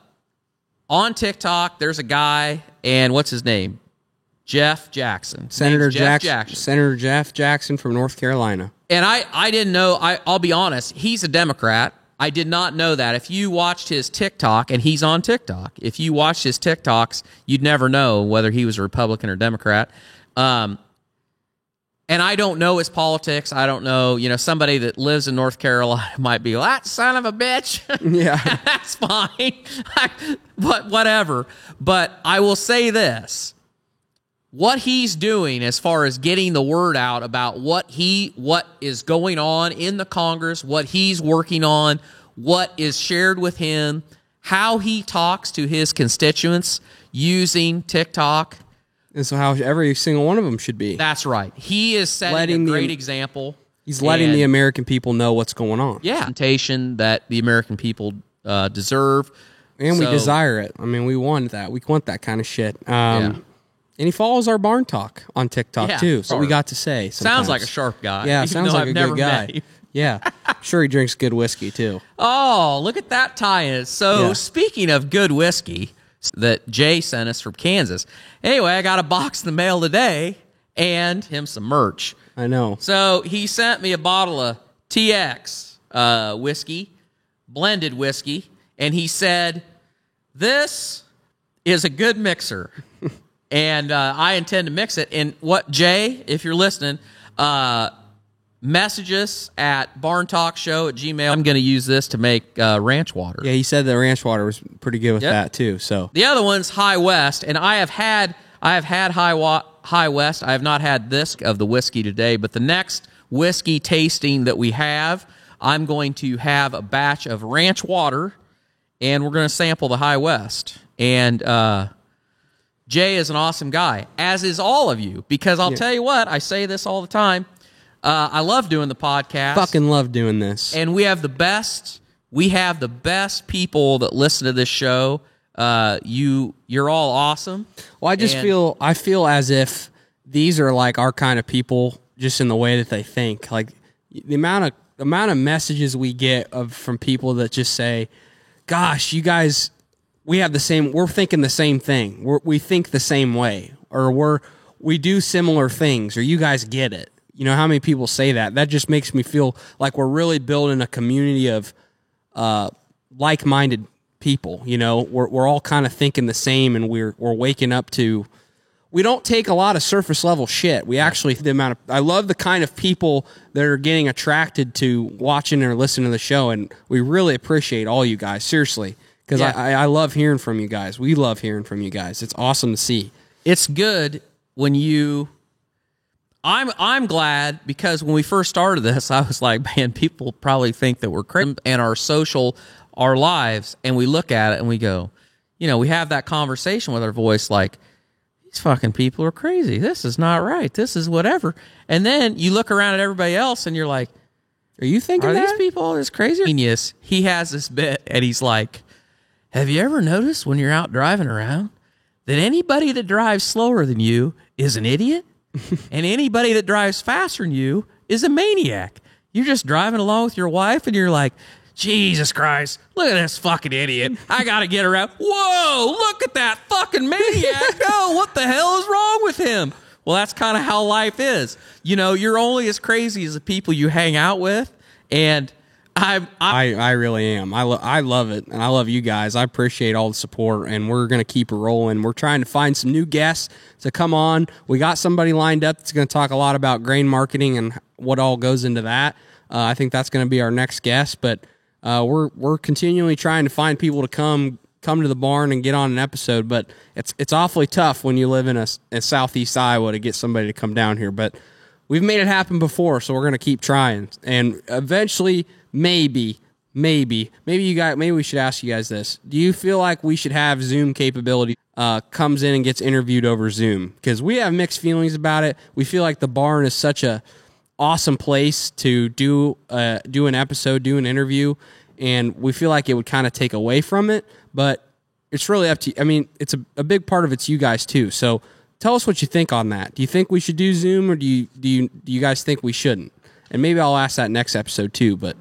TikTok, there's a guy, and what's his name? Jeff Jackson, Senator Jeff Jackson, Senator Jeff Jackson from North Carolina. And I didn't know. I'll be honest, he's a Democrat. I did not know that. If you watched his TikTok, and he's on TikTok, if you watched his TikToks, you'd never know whether he was a Republican or Democrat. And I don't know his politics. I don't know, somebody that lives in North Carolina might be, that son of a bitch. Yeah. That's fine. But whatever. But I will say this. What he's doing as far as getting the word out about what is going on in the Congress, what he's working on, what is shared with him, how he talks to his constituents using TikTok. And so how every single one of them should be. That's right. He is setting a great example. He's letting the American people know what's going on. Yeah. Presentation that the American people deserve. And we desire it. I mean, we want that. We want that kind of shit. Yeah. And he follows our Barn Talk on TikTok, too. So we got to say sometimes. Sounds like a sharp guy. Yeah, sounds like a good guy. Yeah. Sure, he drinks good whiskey, too. Oh, look at that tie-in. So speaking of good whiskey that Jay sent us from Kansas. Anyway, I got a box in the mail today and him some merch. I know. So he sent me a bottle of TX whiskey, blended whiskey, and he said, this is a good mixer. And I intend to mix it. And what, Jay, if you're listening, message us at barntalkshow@gmail. I'm going to use this to make ranch water. Yeah, he said the ranch water was pretty good with that, too. So the other one's High West, and I have had High West. I have not had this of the whiskey today, but the next whiskey tasting that we have, I'm going to have a batch of ranch water, and we're going to sample the High West. And Jay is an awesome guy, as is all of you, because I'll tell you what, I say this all the time. I love doing the podcast. Fucking love doing this. And we have the best people that listen to this show. You're all awesome. Well, I feel as if these are like our kind of people just in the way that they think. Like the amount of messages we get from people that just say, gosh, you guys, we're thinking the same thing. We think the same way, or we do similar things, or you guys get it. You know how many people say that? That just makes me feel like we're really building a community of like-minded people. You know, we're all kind of thinking the same, and we're waking up to. We don't take a lot of surface level shit. We actually I love the kind of people that are getting attracted to watching or listening to the show, and we really appreciate all you guys. Seriously. Because I love hearing from you guys. We love hearing from you guys. It's awesome to see. It's good when you... I'm glad, because when we first started this, I was like, man, people probably think that we're crazy and our lives, and we look at it and we go, we have that conversation with our voice like, these fucking people are crazy. This is not right. This is whatever. And then you look around at everybody else and you're like, Are you thinking are that? these people as crazy? Genius. He has this bit and he's like, have you ever noticed when you're out driving around that anybody that drives slower than you is an idiot? And anybody that drives faster than you is a maniac. You're just driving along with your wife and you're like, Jesus Christ, look at this fucking idiot. I got to get around. Whoa, look at that fucking maniac. No, what the hell is wrong with him? Well, that's kind of how life is. You know, you're only as crazy as the people you hang out with. And I really am. I love it, and I love you guys. I appreciate all the support, and we're going to keep it rolling. We're trying to find some new guests to come on. We got somebody lined up that's going to talk a lot about grain marketing and what all goes into that. I think that's going to be our next guest, but we're continually trying to find people to come to the barn and get on an episode. But it's awfully tough when you live in a southeast Iowa to get somebody to come down here. But we've made it happen before, so we're going to keep trying, and eventually. Maybe we should ask you guys this. Do you feel like we should have Zoom capability comes in and gets interviewed over Zoom? Because we have mixed feelings about it. We feel like the barn is such a awesome place to do an episode, do an interview, and we feel like it would kind of take away from it. But it's really up to you. I mean, it's a big part of it's you guys too. So tell us what you think on that. Do you think we should do Zoom, or do you guys think we shouldn't? And maybe I'll ask that next episode too. But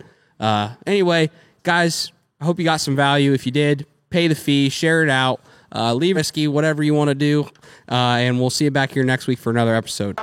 anyway, guys, I hope you got some value. If you did, pay the fee, share it out, leave a ski, whatever you want to do, and we'll see you back here next week for another episode.